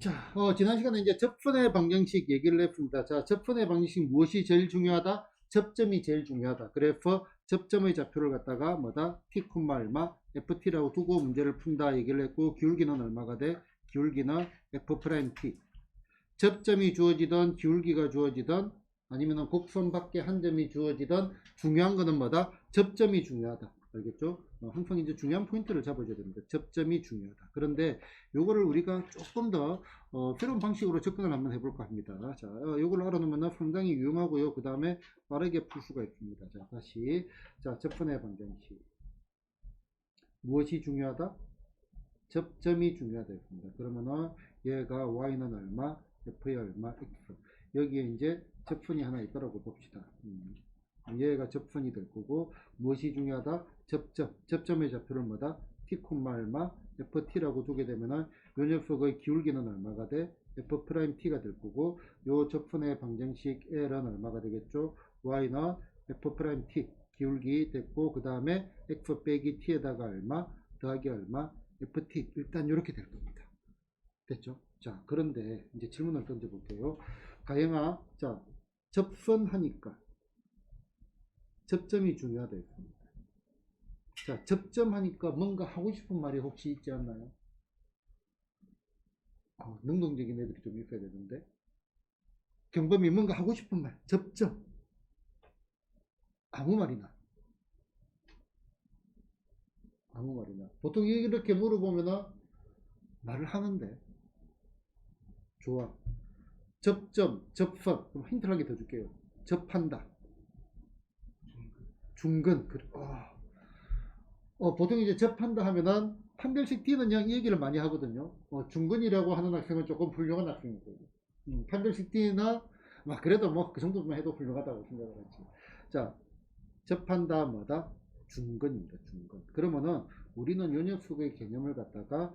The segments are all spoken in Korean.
자, 지난 시간에 이제 접근의 방정식 얘기를 했습니다. 자, 접근의 방정식 무엇이 제일 중요하다? 접점이 제일 중요하다. 그래서 접점의 좌표를 갖다가 뭐다? t, 얼마, ft라고 두고 문제를 푼다 얘기를 했고, 기울기는 얼마가 돼? 기울기는 f''t. 접점이 주어지던 기울기가 주어지던 아니면 곡선 밖에 한 점이 주어지던 중요한 거는 뭐다? 접점이 중요하다. 알겠죠? 항상 이제 중요한 포인트를 잡아줘야 됩니다. 접점이 중요하다. 그런데 요거를 우리가 조금 더 새로운 방식으로 접근을 한번 해볼까 합니다. 자, 요걸 알아놓으면 상당히 유용하고요. 그 다음에 빠르게 풀 수가 있습니다. 자, 다시 자, 접근의 방정식 무엇이 중요하다? 접점이 중요하다 했습니다. 그러면은 얘가 y는 얼마, f의 얼마, x. 여기에 이제 접선이 하나 있다고 봅시다. 얘가 접선이 될 거고, 무엇이 중요하다? 접점의 좌표를 뭐다? t, 얼마, ft라고 두게 되면은 요 녀석의 기울기는 얼마가 돼? f't가 될 거고, 요 접선의 방정식 L은 얼마가 되겠죠? y는 f't 기울기 됐고, 그 다음에 x 빼기 t에다가 얼마 더하기 얼마 ft 일단 이렇게 될 겁니다. 됐죠? 자, 그런데 이제 질문을 던져볼게요. 가영아, 자, 접선하니까 접점이 중요하다 했습니다. 자, 접점하니까 뭔가 하고 싶은 말이 혹시 있지 않나요? 능동적인 애들이 좀 있어야 되는데. 경범이 뭔가 하고 싶은 말, 접점. 아무 말이나. 아무 말이나. 보통 이렇게 물어보면은 말을 하는데. 좋아. 접점, 접선. 그럼 힌트를 한 개 더 줄게요. 접한다. 중근. 보통 이제 접한다 하면은 판별식 D는 그냥 이 얘기를 많이 하거든요. 중근이라고 하는 학생은 조금 훌륭한 학생이고, 판별식 D나 막 그래도 뭐 그 정도만 해도 훌륭하다고 생각을 하지. 자, 접한다 뭐다? 중근입니다. 중근. 그러면은 우리는 요 녀석의 개념을 갖다가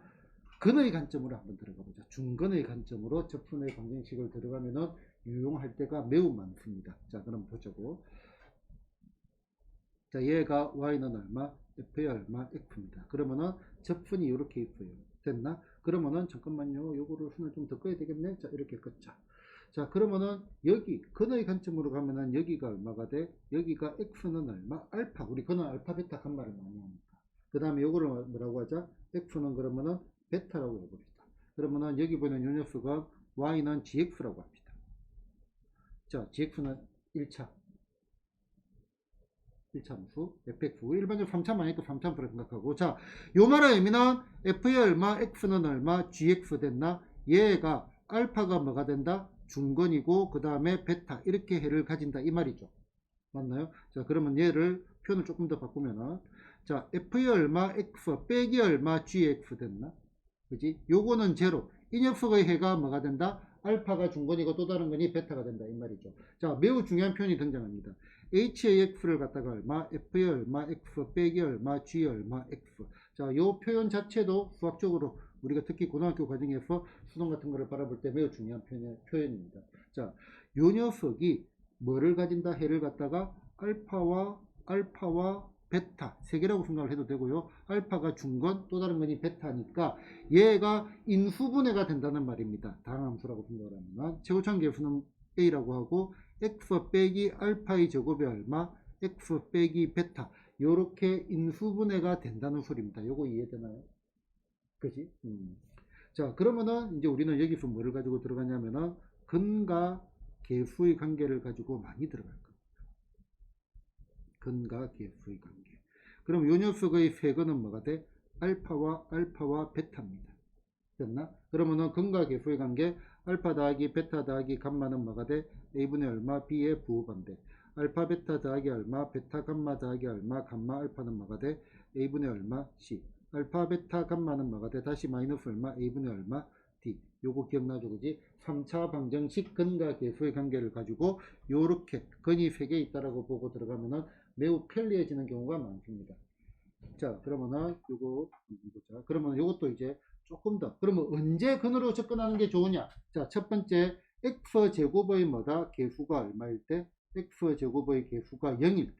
근의 관점으로 한번 들어가 보자. 중근의 관점으로 접근의 방정식을 들어가면은 유용할 때가 매우 많습니다. 자, 그럼 보자고. 자, 얘가 y는 얼마, f의 얼마, x입니다. 그러면은 접근이 이렇게 있어요. 됐나? 그러면은 잠깐만요. 요거를 손을 좀 더 꺼야 되겠네. 자, 이렇게 껐자. 자, 그러면은 여기 근의 관점으로 가면은 여기가 얼마가 돼? 여기가 x는 얼마? 알파. 우리 그는 알파, 베타 간말을 많이 하니까. 그 다음에 요거를 뭐라고 하자? x는 그러면은 베타라고 해봅시다. 그러면은 여기 보면 요 녀석은 y는 gx라고 합니다. 자, gx는 1차. 1차 함수 fx 일반적으로 3차 많이 또 3차함수로 생각하고, 자, 요 말의 의미는 f의 얼마, x는 얼마, gx 됐나? 얘가 알파가 뭐가 된다? 중근이고 그 다음에 베타 이렇게 해를 가진다 이 말이죠. 맞나요? 자, 그러면 얘를 표현을 조금 더 바꾸면은, 자, f의 얼마, x 빼기 얼마, gx 됐나? 그지? 요거는 제로. 이 녀석의 해가 뭐가 된다? 알파가 중근이고 또 다른 건이 베타가 된다 이 말이죠. 자, 매우 중요한 표현이 등장합니다. h의 x를 갖다가 얼마, f의 얼마, x 빼기 얼마, g 얼마, x. 자, 요 표현 자체도 수학적으로 우리가 특히 고등학교 과정에서 수능 같은 거를 바라볼 때 매우 중요한 표현입니다. 자, 요 녀석이 뭐를 가진다? 해를 갖다가 알파와 베타 세 개라고 생각을 해도 되고요. 알파가 중건 또 다른 건이 베타니까 얘가 인수분해가 된다는 말입니다. 다항함수라고 생각을 하면 최고차원 계수는 a라고 하고 x 빼기 알파의 제곱이 얼마, x 빼기 베타 요렇게 인수분해가 된다는 소리입니다. 요거 이해되나요? 그지? 자, 그러면은 이제 우리는 여기서 뭐를 가지고 들어가냐면은 근과 계수의 관계를 가지고 많이 들어갈 겁니다. 근과 계수의 관계. 그럼 요 녀석의 세근은 뭐가 돼? 알파와 베타입니다. 됐나? 그러면은 근과 계수의 관계 알파 더하기 베타 더하기 감마는 뭐가 돼? a분의 얼마 b의 부호반대. 알파 베타 더하기 얼마 베타 감마 더하기 얼마 감마 알파는 뭐가 돼? a분의 얼마 c. 알파 베타 감마는 뭐가 돼? 다시 마이너스 얼마 a분의 얼마 d. 요거 기억나죠? 그지? 3차 방정식 근과 계수의 관계를 가지고 요렇게 근이 3개 있다라고 보고 들어가면은 매우 편리해지는 경우가 많습니다. 자, 그러면은 요거 보자. 그러면 요것도 이제 조금 더. 그러면 언제 근으로 접근하는 게 좋으냐? 자, 첫 번째 x 제곱의 뭐다? 계수가 얼마일 때? x 제곱의 계수가 0일 때.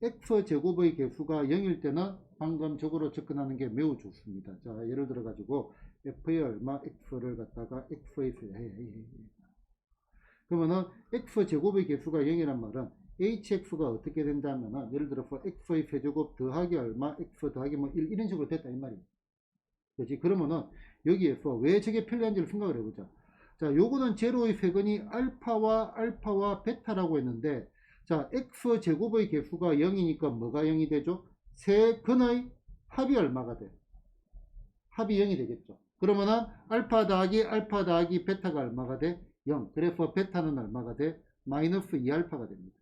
x 제곱의 계수가 0일 때는 방금 저거로 접근하는 게 매우 좋습니다. 자, 예를 들어 가지고 f의 얼마 x를 갖다가 x의 그러면은 x제곱의 개수가 0이란 말은 hx가 어떻게 된다면은 예를 들어서 x의 세제곱 더하기 얼마 x 더하기 뭐 1 이런 식으로 됐다 이 말이에요. 그렇지? 그러면은 여기에서 왜 저게 편리한지를 생각을 해보자. 자, 요거는 제로의 세근이 알파와 베타라고 했는데, 자, x 제곱의 개수가 0이니까 뭐가 0이 되죠? 세근의 합이 얼마가 돼? 합이 0이 되겠죠. 그러면은 알파 더하기 베타가 얼마가 돼? 0. 그래서 베타는 얼마가 돼? 마이너스 2알파가 됩니다.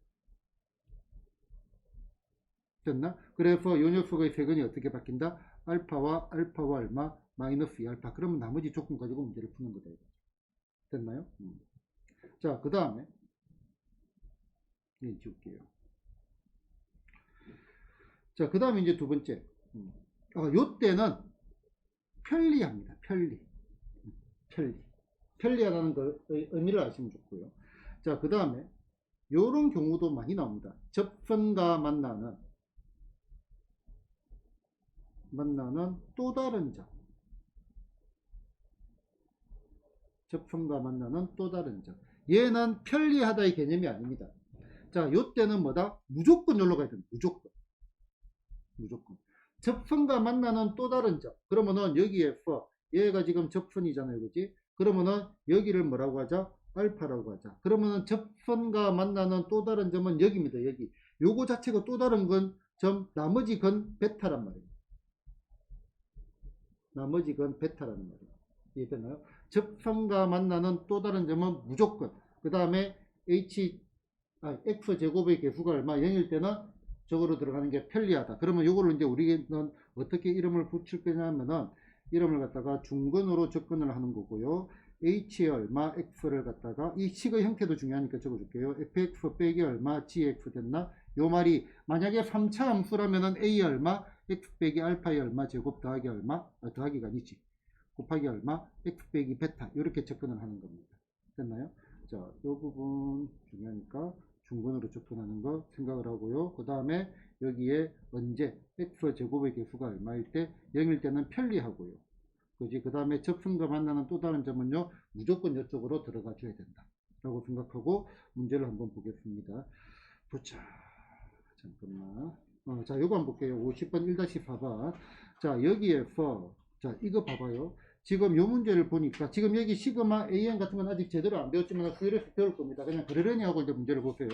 됐나? 그래서 요 녀석의 세근이 어떻게 바뀐다? 알파와 얼마? 마이너스 2알파. 그러면 나머지 조건 가지고 문제를 푸는 거다. 됐나요? 자, 그 다음에 지울게요. 자, 그 다음에 이제 두 번째. 요 때는 편리합니다. 편리하다는 걸 의미를 아시면 좋고요. 자, 그 다음에 요런 경우도 많이 나옵니다. 접선과 만나는 또 다른 점. 접선과 만나는 또 다른 점. 얘는 편리하다의 개념이 아닙니다. 자, 요 때는 뭐다? 무조건 여기로 가야 됩니다. 무조건. 접선과 만나는 또 다른 점. 그러면은 여기에서 얘가 지금 접선이잖아요. 그지? 그러면은 여기를 뭐라고 하자? 알파라고 하자. 그러면은 접선과 만나는 또 다른 점은 여기입니다. 여기. 요거 자체가 또 다른 건 나머지 건 베타란 말이에요. 나머지 건 베타라는 말이에요. 이해되나요? 접선과 만나는 또 다른 점은 무조건. 그 다음에 x제곱의 개수가 얼마? 0일 때는 저거로 들어가는 게 편리하다. 그러면 요거를 이제 우리는 어떻게 이름을 붙일 거냐면은 이름을 갖다가 중근으로 접근을 하는 거고요. h의 얼마 x를 갖다가 이 식의 형태도 중요하니까 적어줄게요. fx 빼기 얼마 gx 됐나? 요 말이 만약에 3차 함수라면은 a 얼마 x 빼기 알파의 얼마 제곱 더하기 얼마 더하기가 아니지 곱하기 얼마 x 빼기 베타 이렇게 접근을 하는 겁니다. 됐나요? 자, 요 부분 중요하니까 중근으로 접근하는 거 생각을 하고요. 그 다음에 여기에 언제 x 제곱의 개수가 얼마일 때 0일 때는 편리하고요. 그지? 그 다음에 접선과 만나는 또 다른 점은요, 무조건 이쪽으로 들어가 줘야 된다 라고 생각하고 문제를 한번 보겠습니다. 보자. 잠깐만. 자, 요거 한번 볼게요. 50번 1-4번. 자, 여기에서 자, 이거 봐봐요. 지금 요 문제를 보니까 지금 여기 시그마 AN 같은 건 아직 제대로 안 배웠지만 수요일에서 배울 겁니다. 그냥 그러려니 하고 이제 문제를 보세요.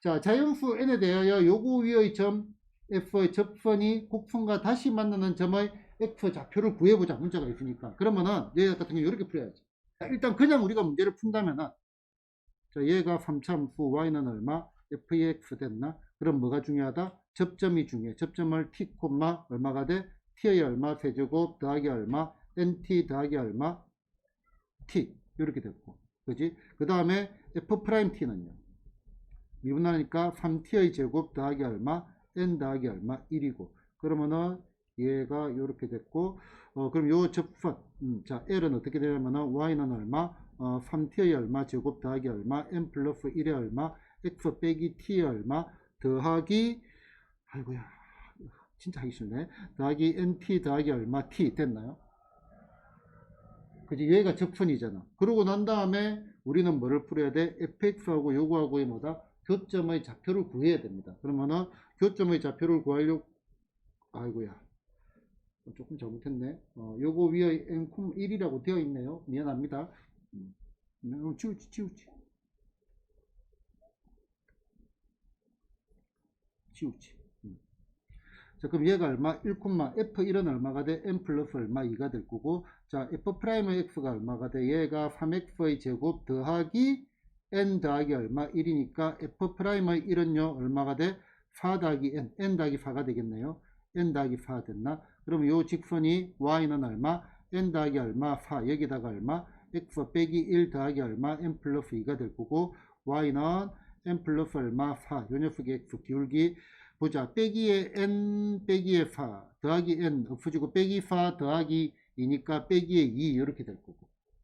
자, 자연수 N에 대하여 요구 위의 점 F의 접선이 곡선과 다시 만나는 점의 X 좌표를 구해보자. 문제가 있으니까. 그러면은 얘 같은 경우 이렇게 풀어야지. 자, 일단 그냥 우리가 문제를 푼다면은 자, 얘가 3차 함수 Y는 얼마? Fx 됐나? 그럼 뭐가 중요하다? 접점이 중요해. 접점을 T, 얼마가 돼? T의 얼마 세제곱 더하기 얼마 NT 더하기 얼마 T 이렇게 됐고 그지? 그 다음에 F'T는요 미분하니까 3T의 제곱 더하기 얼마 N 더하기 얼마 1이고 그러면은 얘가 이렇게 됐고 그럼 요 접선 자 L은 어떻게 되냐면은 Y는 얼마 3T의 얼마 제곱 더하기 얼마 N 플러스 1의 얼마 X 빼기 T의 얼마 더하기 아이고야 진짜 하기 싫네 더하기 NT 더하기 얼마 T 됐나요? 그지? 얘가 접선이잖아. 그러고 난 다음에 우리는 뭐를 풀어야 돼? fx하고 요거하고의 뭐다? 교점의 좌표를 구해야 됩니다. 그러면은 교점의 좌표를 구하려고 아이고야 조금 잘못했네. 요거 위에 n, 1이라고 되어 있네요. 미안합니다. 치우지. 자, 그럼 얘가 얼마? 1, f1은 얼마가 돼? n 플러스 얼마? 2가 될 거고 자, f'의 x가 얼마가 돼? 얘가 3x의 제곱 더하기 n 더하기 얼마? 1이니까 f'의 1은요 얼마가 돼? 4 더하기 n 더하기 4가 되겠네요. n 더하기 4 됐나? 그럼 요 직선이 y는 얼마? n 더하기 얼마? 4 여기다가 얼마? x 빼기 1 더하기 얼마? n 플러스 2가 될 거고 y는 n 플러스 얼마? 4 요 녀석의 x 기울기 보자. 빼기에 n 빼기에 4 더하기 n 없어지고 빼기 4 더하기 2니까 빼기에 2 이렇게 될 거고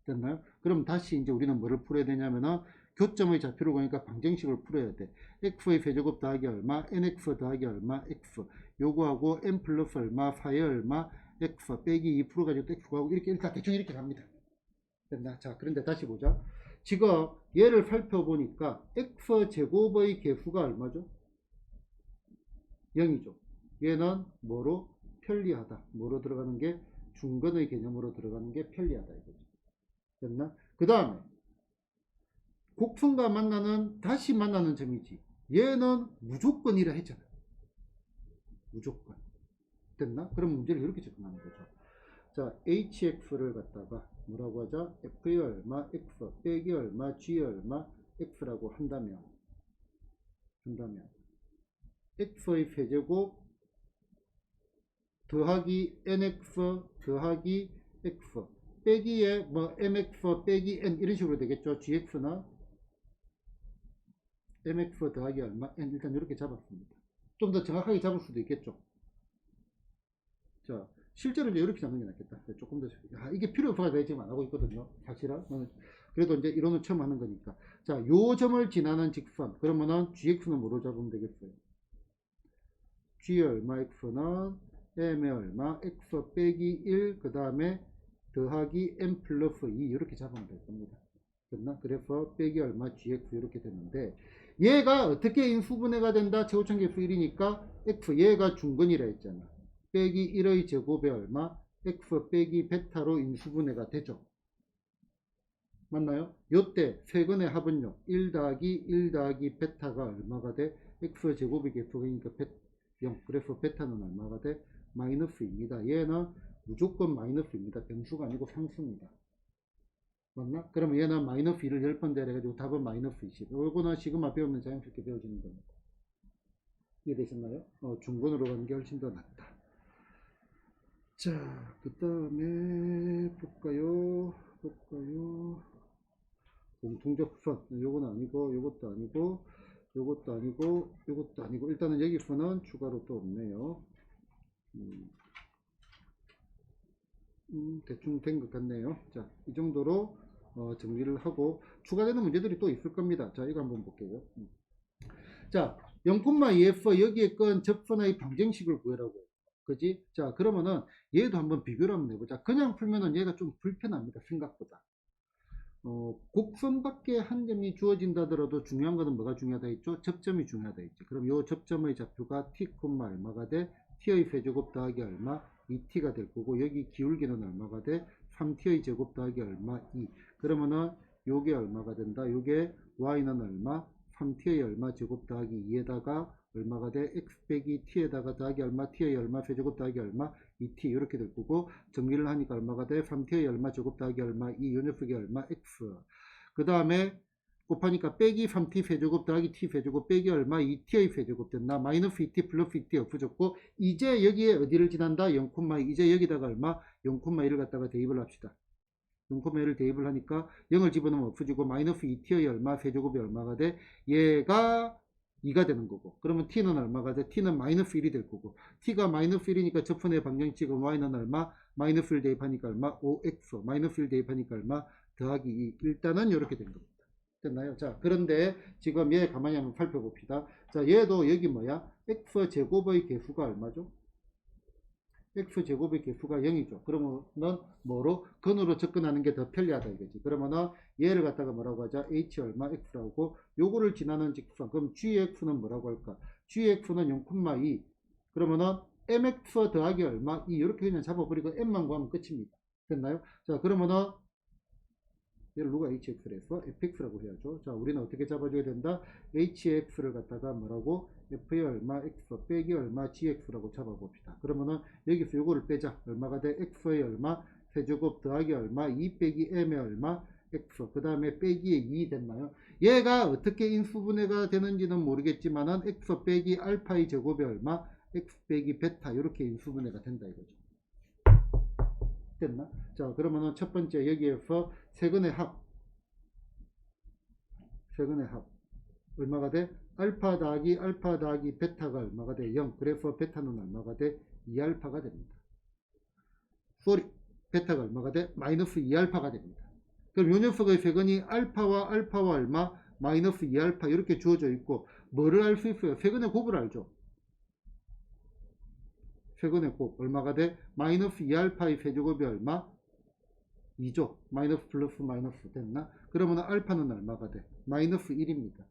됐나요? 그럼 다시 이제 우리는 뭐를 풀어야 되냐면은 교점의 좌표를 구하니까 방정식을 풀어야 돼. x의 세제곱 더하기 얼마 nx 더하기 얼마 x 요거하고 n 플러스 얼마 4의 얼마 X 빼기 2% 가지고 X 구하고 이렇게 일단 대충 이렇게 갑니다. 됐나? 자, 그런데 다시 보자. 지금 얘를 살펴보니까 X 제곱의 개수가 얼마죠? 0이죠. 얘는 뭐로? 편리하다. 뭐로 들어가는 게? 중근의 개념으로 들어가는 게 편리하다 이거죠. 됐나? 그 다음에 곡선과 다시 만나는 점이지. 얘는 무조건이라 했잖아. 무조건. 됐나? 그럼 문제를 이렇게 접근하는 거죠. 자, hx를 갖다가 뭐라고 하자? f의 얼마, x 빼기 얼마, g 얼마, x라고 한다면 x의 세제곱 더하기 nx 더하기 x 빼기에 뭐 mx 빼기 n 이런 식으로 되겠죠. gx나 mx 더하기 얼마 n 일단 이렇게 잡았습니다. 좀 더 정확하게 잡을 수도 있겠죠. 자, 실제로 이제 이렇게 잡는 게 낫겠다. 조금 더 이게 필요 없어서 내가 지금 안 하고 있거든요. 사실은 그래도 이제 이론을 처음 하는 거니까. 자, 요 점을 지나는 직선 그러면은 gx는 뭐로 잡으면 되겠어요? g 얼마 x는 m의 얼마 x 빼기 1 그 다음에 더하기 m 플러스 2 이렇게 잡으면 될 겁니다. 됐나? 그래서 빼기 얼마 gx 이렇게 됐는데 얘가 어떻게 인수분해가 된다? 최고점계수 1이니까 x 얘가 중근이라 했잖아. 빼기 1의 제곱에 얼마? x 빼기 베타로 인수분해가 되죠. 맞나요? 요때 세근의 합은요 1 더하기 베타가 얼마가 돼? x 제곱의 개수니까 0. 그래서 베타는 얼마가 돼? 마이너스입니다. 얘는 무조건 마이너스입니다. 변수가 아니고 상수입니다. 맞나? 그러면 얘는 마이너스 1을 10번 대해가지고 답은 마이너스 20. 요거는 시그마 배우면 자연스럽게 배워지는 겁니다. 이해되셨나요? 중근으로 가는 게 훨씬 더 낫다. 자, 그 다음에 볼까요? 공통적선. 요건 아니고, 요것도 아니고, 요것도 아니고, 요것도 아니고. 일단은 여기서는 추가로 또 없네요. 대충 된 것 같네요. 자, 이 정도로 정리를 하고 추가되는 문제들이 또 있을 겁니다. 자, 이거 한번 볼게요. 자, 0,2f 여기에 건 접선의 방정식을 구해라고 해요. 그지? 자, 그러면은 얘도 한번 비교를 한번 해보자. 그냥 풀면은 얘가 좀 불편합니다. 생각보다. 곡선밖에 한 점이 주어진다더라도 중요한 거는 뭐가 중요하다 했죠? 접점이 중요하다 했죠. 그럼 요 접점의 좌표가 t, 얼마가 돼? t의 세제곱 더하기 얼마? 2t가 될 거고 여기 기울기는 얼마가 돼? 3t의 제곱 더하기 얼마? 2. 그러면은 요게 얼마가 된다? 요게 y는 얼마? 3t의 얼마 제곱 더하기 2에다가 얼마가 돼? x 빼기 t에다가 더하기 얼마? t의 얼마 세제곱 더하기 얼마? 2t 이렇게 될 거고 정리를 하니까 얼마가 돼? 3t의 얼마 제곱 더하기 얼마? 2 요 녀석의 얼마? x. 그 다음에 곱하니까 빼기 3t 세제곱 더하기 t 세제곱 빼기 얼마? 2t의 세제곱 됐나? 마이너스 2t 플러스 2t 없어졌고 이제 여기에 어디를 지난다? 0,2 이제 여기다가 얼마? 0,1을 갖다가 대입을 합시다. 0,1을 대입을 하니까 0을 집어넣으면 없어지고 마이너스 2t의 얼마? 세제곱이 얼마가 돼? 얘가 2가 되는 거고 그러면 t는 얼마가 돼? t는 마이너스 1이 될 거고 t가 마이너스 1이니까 접선의 방정식은 y는 얼마? 마이너스 1 대입하니까 얼마? 5x 마이너스 1 대입하니까 얼마? 더하기 2 일단은 이렇게 된 겁니다. 됐나요? 자, 그런데 지금 얘 가만히 한번 살펴봅시다. 자, 얘도 여기 뭐야? x 제곱의 개수가 얼마죠? x 제곱의 개수가 0이죠. 그러면은 뭐로? 근으로 접근하는 게 더 편리하다 이거지. 그러면은 얘를 갖다가 뭐라고 하자? h 얼마 x라고 하고 요거를 지나는 직선. 그럼 gx는 뭐라고 할까? gx는 0,2 그러면은 mx 더하기 얼마? 2 이렇게 그냥 잡아버리고 m만 구하면 끝입니다. 됐나요? 자, 그러면은 얘를 누가 hx를 했어? fx라고 해야죠. 자, 우리는 어떻게 잡아줘야 된다? hx를 갖다가 뭐라고? f의 얼마 x 빼기 얼마 gx라고 잡아봅시다. 그러면은 여기서 요거를 빼자. 얼마가 돼? x의 얼마 세제곱 더하기 얼마 2 빼기 m의 얼마 x 그 다음에 빼기에 2 됐나요? 얘가 어떻게 인수분해가 되는지는 모르겠지만은 x 빼기 알파의 제곱이 얼마 x 빼기 베타 이렇게 인수분해가 된다 이거죠. 됐나? 자, 그러면은 첫 번째 여기에서 세근의 합 얼마가 돼? 알파 더하기 베타가 얼마가 돼? 0. 그래서 베타는 얼마가 돼? 2알파가 됩니다. 베타가 얼마가 돼? 마이너스 2알파가 됩니다. 그럼 요 녀석의 세근이 알파와 얼마? 마이너스 2알파 이렇게 주어져 있고 뭐를 알 수 있어요? 세근의 곱을 알죠? 최근의 곱 얼마가 돼? 마이너스 2알파의 세제곱이 얼마? 2죠. 마이너스 플러스 마이너스 됐나? 그러면 알파는 얼마가 돼? 마이너스 1입니다.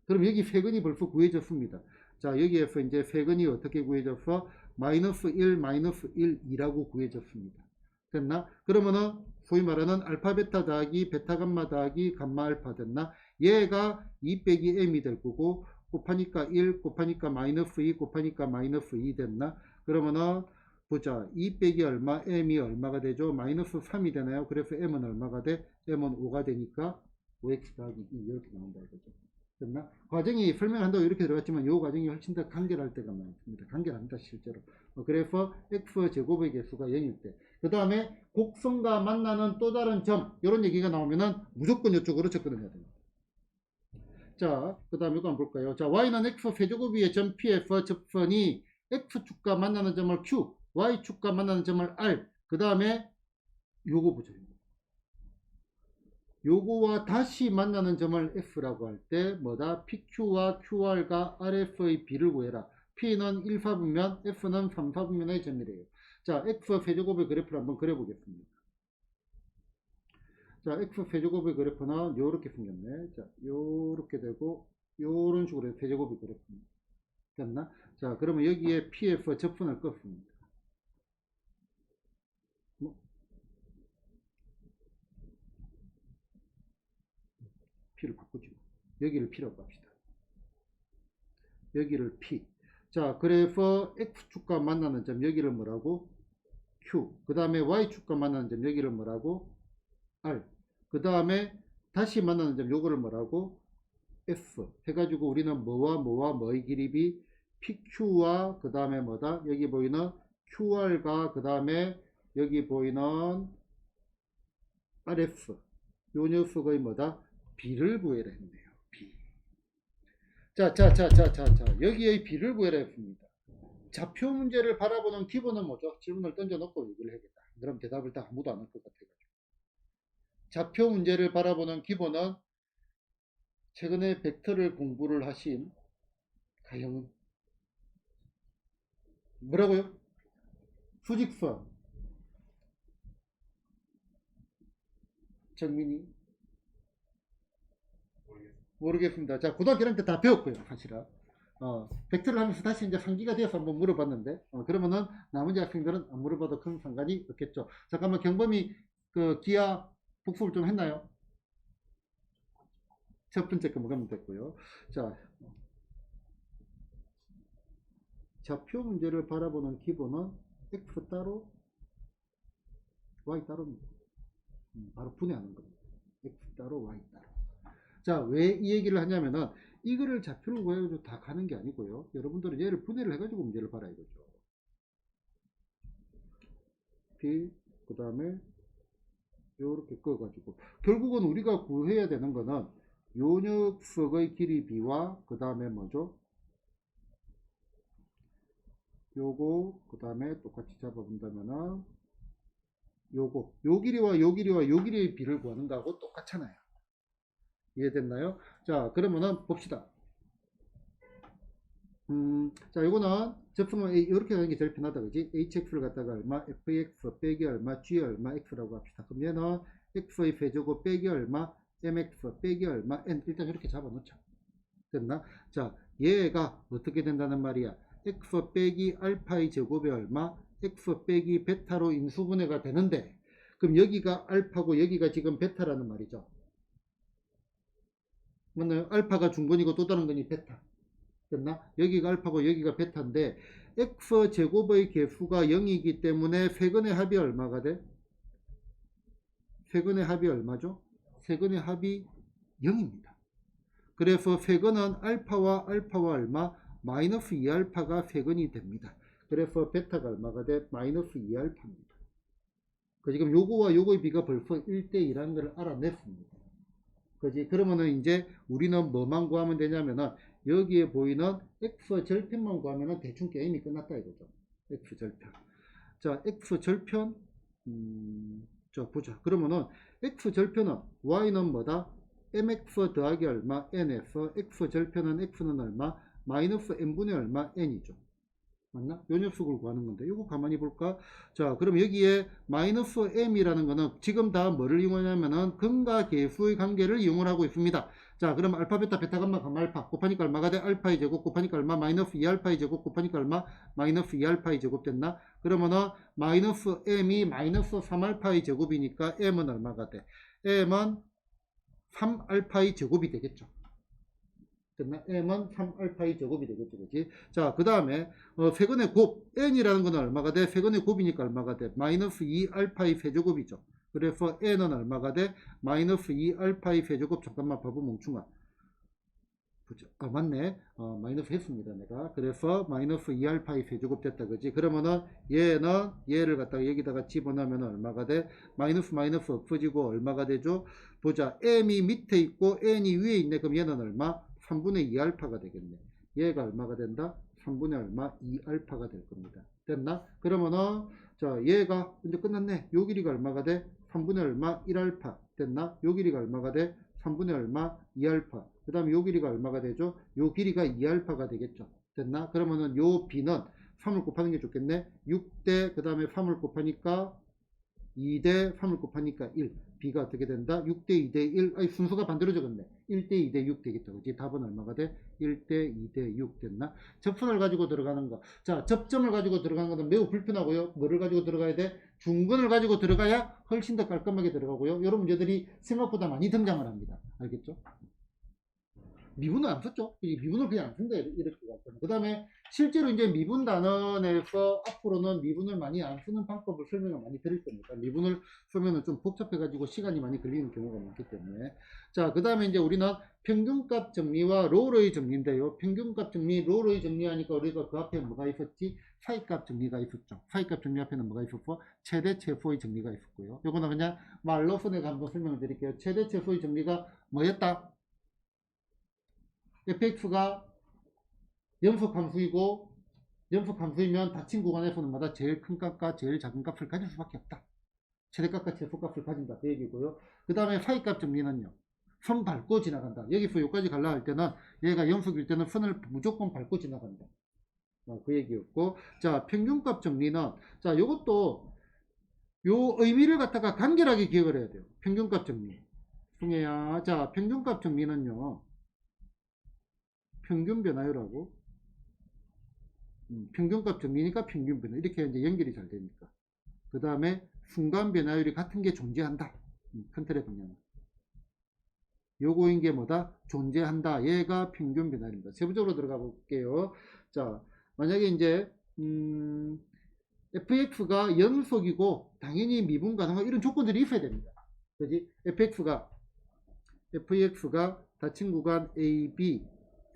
그럼 여기 세근이 벌써 구해졌습니다. 자, 여기에서 이제 세근이 어떻게 구해졌어? 마이너스 1, 마이너스 1, 2라고 구해졌습니다. 됐나? 그러면은 소위 말하는 알파 베타 더하기 베타 감마 더하기 감마 알파 됐나? 얘가 2 빼기 m이 될 거고 곱하니까 1 곱하니까 마이너스 2 곱하니까 마이너스 2 됐나? 그러면은 보자. 2 빼기 얼마? m이 얼마가 되죠? 마이너스 3이 되나요? 그래서 m은 얼마가 돼? m은 5가 되니까 5x 더하기 2 이렇게 나온다 이거죠. 됐나? 과정이 설명한다고 이렇게 들어갔지만 이 과정이 훨씬 더 간결할 때가 많습니다. 간결합니다 실제로. 그래서 x 제곱의 개수가 0일 때. 그 다음에 곡선과 만나는 또 다른 점 이런 얘기가 나오면은 무조건 이쪽으로 접근해야 됩니다. 자, 그 다음 이거 한번 볼까요? 자, y는 x 세제곱 위의 점 P에서 접선이 x축과 만나는 점을 Q, y축과 만나는 점을 R, 그 다음에 요거 보죠. 요거와 다시 만나는 점을 F라고 할 때 뭐다? PQ와 QR과 RF의 비를 구해라. P는 1사분면, F는 3사분면의 점이래요. 자, X 세제곱의 그래프를 한번 그려보겠습니다. 자, X 세제곱의 그래프는 요렇게 생겼네. 자, 요렇게 되고 요런 식으로 세제곱의 그래프입니다. 됐나? 자, 그러면 여기에 PF 접선을 껐습니다. P를 바꾸죠. 여기를 P라고 합시다. 여기를 P. 자, 그래서 X축과 만나는 점 여기를 뭐라고? Q. 그 다음에 Y축과 만나는 점 여기를 뭐라고? R. 그 다음에 다시 만나는 점 요거를 뭐라고? F. 해가지고 우리는 뭐와 뭐의 길이비? PQ와 그 다음에 뭐다? 여기 보이는 QR과 그 다음에 여기 보이는 RF. 요 녀석의 뭐다? B를 구해라 했네요. B. 자, 여기에 B를 구해라 했습니다. 좌표 문제를 바라보는 기본은 뭐죠? 질문을 던져놓고 얘기를 해야겠다. 그럼 대답을 다 아무도 안 할 것 같아가지고. 좌표 문제를 바라보는 기본은 최근에 벡터를 공부를 하신 가영은 뭐라고요? 수직선. 정민이 모르겠습니다. 자, 고등학교 1학년 때 다 배웠고요, 사실은. 벡터를 하면서 다시 이제 상기가 되어서 한번 물어봤는데, 그러면은 나머지 학생들은 안 물어봐도 큰 상관이 없겠죠. 잠깐만, 경범이 그 기하 복습을 좀 했나요? 첫 번째 거 먹으면 됐고요. 자, 좌표 문제를 바라보는 기본은 x 따로, y 따로입니다. 바로 분해하는 겁니다. x 따로, y 따로. 자, 왜 이 얘기를 하냐면은 이거를 좌표를 구해가지고 다 가는 게 아니고요. 여러분들은 얘를 분해를 해가지고 문제를 봐라 이거죠. P, 그 다음에 요렇게 꺼가지고 결국은 우리가 구해야 되는 거는 요 녀석의 길이 B와 그 다음에 뭐죠? 요거 그 다음에 똑같이 잡아본다면은 요거 요 길이와 요 길이와 요 길이의 B를 구하는 거하고 똑같잖아요. 이해됐나요? 자, 그러면은 봅시다. 자, 요거는 접수는 이렇게 하는 게 제일 편하다, 그지? hx를 갖다가 얼마, fx 빼기 얼마, g 얼마, x라고 합시다. 그럼 얘는 x의 세제곱 빼기 얼마, mx 빼기 얼마, n 일단 이렇게 잡아 놓자. 됐나? 자, 얘가 어떻게 된다는 말이야? x 빼기 알파의 제곱이 얼마, x 빼기 베타로 인수분해가 되는데, 그럼 여기가 알파고 여기가 지금 베타라는 말이죠. 맞나요? 알파가 중건이고 또 다른 건이 베타. 됐나? 여기가 알파고 여기가 베타인데 x 제곱의 개수가 0이기 때문에 세근의 합이 얼마가 돼? 세근의 합이 얼마죠? 세근의 합이 0입니다. 그래서 세근은 알파와 얼마? 마이너스 2알파가 세근이 됩니다. 그래서 베타가 얼마가 돼? 마이너스 2알파입니다. 지금 요거와 요거의 비가 벌써 1대2라는 걸 알아냈습니다. 그지? 그러면은 이제 우리는 뭐만 구하면 되냐면은 여기에 보이는 x 절편만 구하면은 대충 게임이 끝났다 이거죠. x 절편. 자, x 절편. 자, 보자. 그러면은 x 절편은 y는 뭐다? mx 더하기 얼마? n에서 x 절편은 x는 얼마? 마이너스 n분의 얼마? n이죠. 맞나? 요 녀석을 구하는 건데 이거 가만히 볼까? 자, 그럼 여기에 마이너스 m이라는 거는 지금 다 뭐를 이용하냐면은 근과 계수의 관계를 이용을 하고 있습니다. 자, 그럼 알파 베타 베타 감마 감마 알파 곱하니까 얼마가 돼? 알파의 제곱 곱하니까 얼마? 마이너스 2알파의 제곱 곱하니까 얼마? 마이너스 2알파의 제곱 됐나? 그러면은 마이너스 m이 마이너스 3알파의 제곱이니까 m은 얼마가 돼? m은 3알파의 제곱이 되겠죠. 됐나? m은 3알파의 제곱이 되겠죠. 그치? 자, 그 다음에 세근의 곱 n이라는 건 얼마가 돼? 세근의 곱이니까 얼마가 돼? 마이너스 2알파의 세제곱이죠. 그래서 n은 얼마가 돼? 마이너스 2알파의 세제곱. 잠깐만 바보 멍충아. 아, 맞네. 마이너스 했습니다 내가. 그래서 마이너스 2알파의 세제곱 됐다. 그지? 그러면은 얘는 얘를 갖다가 여기다가 집어넣으면 얼마가 돼? 마이너스 마이너스 없어지고 얼마가 되죠? 보자. m이 밑에 있고 n이 위에 있네. 그럼 얘는 얼마? 3분의 2알파가 되겠네. 얘가 얼마가 된다? 3분의 얼마? 2알파가 될 겁니다. 됐나? 그러면은 자, 얘가 이제 끝났네. 요 길이가 얼마가 돼? 3분의 얼마? 1알파. 됐나? 요 길이가 얼마가 돼? 3분의 얼마? 2알파. 그 다음에 요 길이가 얼마가 되죠? 요 길이가 2알파가 되겠죠. 됐나? 그러면은 요 b는 3을 곱하는 게 좋겠네. 6대 그 다음에 3을 곱하니까 2대 3을 곱하니까 1. b가 어떻게 된다? 6대 2대 1. 아니, 순서가 반대로 적었네. 1대 2대 6 되겠다. 그지? 답은 얼마가 돼? 1대 2대 6 됐나? 접선을 가지고 들어가는 거. 자, 접점을 가지고 들어가는 것은 매우 불편하고요. 뭐를 가지고 들어가야 돼? 중근을 가지고 들어가야 훨씬 더 깔끔하게 들어가고요. 이런 문제들이 생각보다 많이 등장을 합니다. 알겠죠? 미분을 안 썼죠. 미분을 그냥 안 쓴다 이렇게 갔잖아요. 그 다음에 실제로 이제 미분 단원에서 앞으로는 미분을 많이 안 쓰는 방법을 설명을 많이 드릴 겁니다. 미분을 쓰면은 좀 복잡해가지고 시간이 많이 걸리는 경우가 많기 때문에. 자, 그 다음에 이제 우리는 평균값 정리와 롤의 정리인데요. 평균값 정리, 롤의 정리하니까 우리가 그 앞에 뭐가 있었지? 사이값 정리가 있었죠. 사이값 정리 앞에는 뭐가 있었고? 최대 최소의 정리가 있었고요. 요거는 그냥 말로서 내가 한번 설명을 드릴게요. 최대 최소의 정리가 뭐였다? fx가 연속함수이고 연속함수이면 닫힌 구간에서는 마다 제일 큰 값과 제일 작은 값을 가질 수밖에 없다. 최대값과 최소값을 가진다. 그 얘기고요. 그 다음에 사이값 정리는요. 선 밟고 지나간다. 여기서 여기까지 갈라 할 때는 얘가 연속일 때는 선을 무조건 밟고 지나간다. 그 얘기였고, 자, 평균값 정리는, 자, 요것도 요 의미를 갖다가 간결하게 기억을 해야 돼요. 평균값 정리. 승혜야. 자, 평균값 정리는요. 평균 변화율하고 평균값 정리니까 평균 변화 이렇게 이제 연결이 잘 되니까 그 다음에 순간 변화율이 같은 게 존재한다. 큰 틀의 방향 요거인 게 뭐다? 존재한다. 얘가 평균 변화율입니다. 세부적으로 들어가 볼게요. 자, 만약에 이제 fx가 연속이고 당연히 미분 가능한 이런 조건들이 있어야 됩니다. 그지? fx가 닫힌 구간 a, b,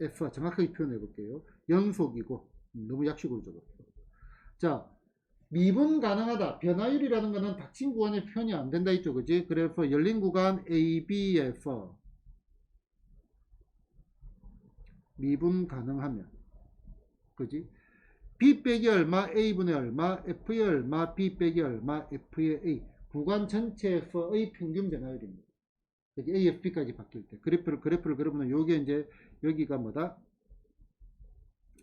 f와 정확하게 표현해 볼게요. 연속이고 너무 약식으로 적었어. 자, 미분 가능하다. 변화율이라는 거는 닫힌 구간에 표현이 안 된다 있죠. 그지? 그래서 열린 구간 a, b에서 미분 가능하면 그지? b 빼기 얼마, a분의 얼마, f의 얼마, b 빼기 얼마, f의 a 구간 전체에서의 평균 변화율입니다. AFB까지 바뀔 때 그래프를 그려보면 요게 이제 여기가 뭐다?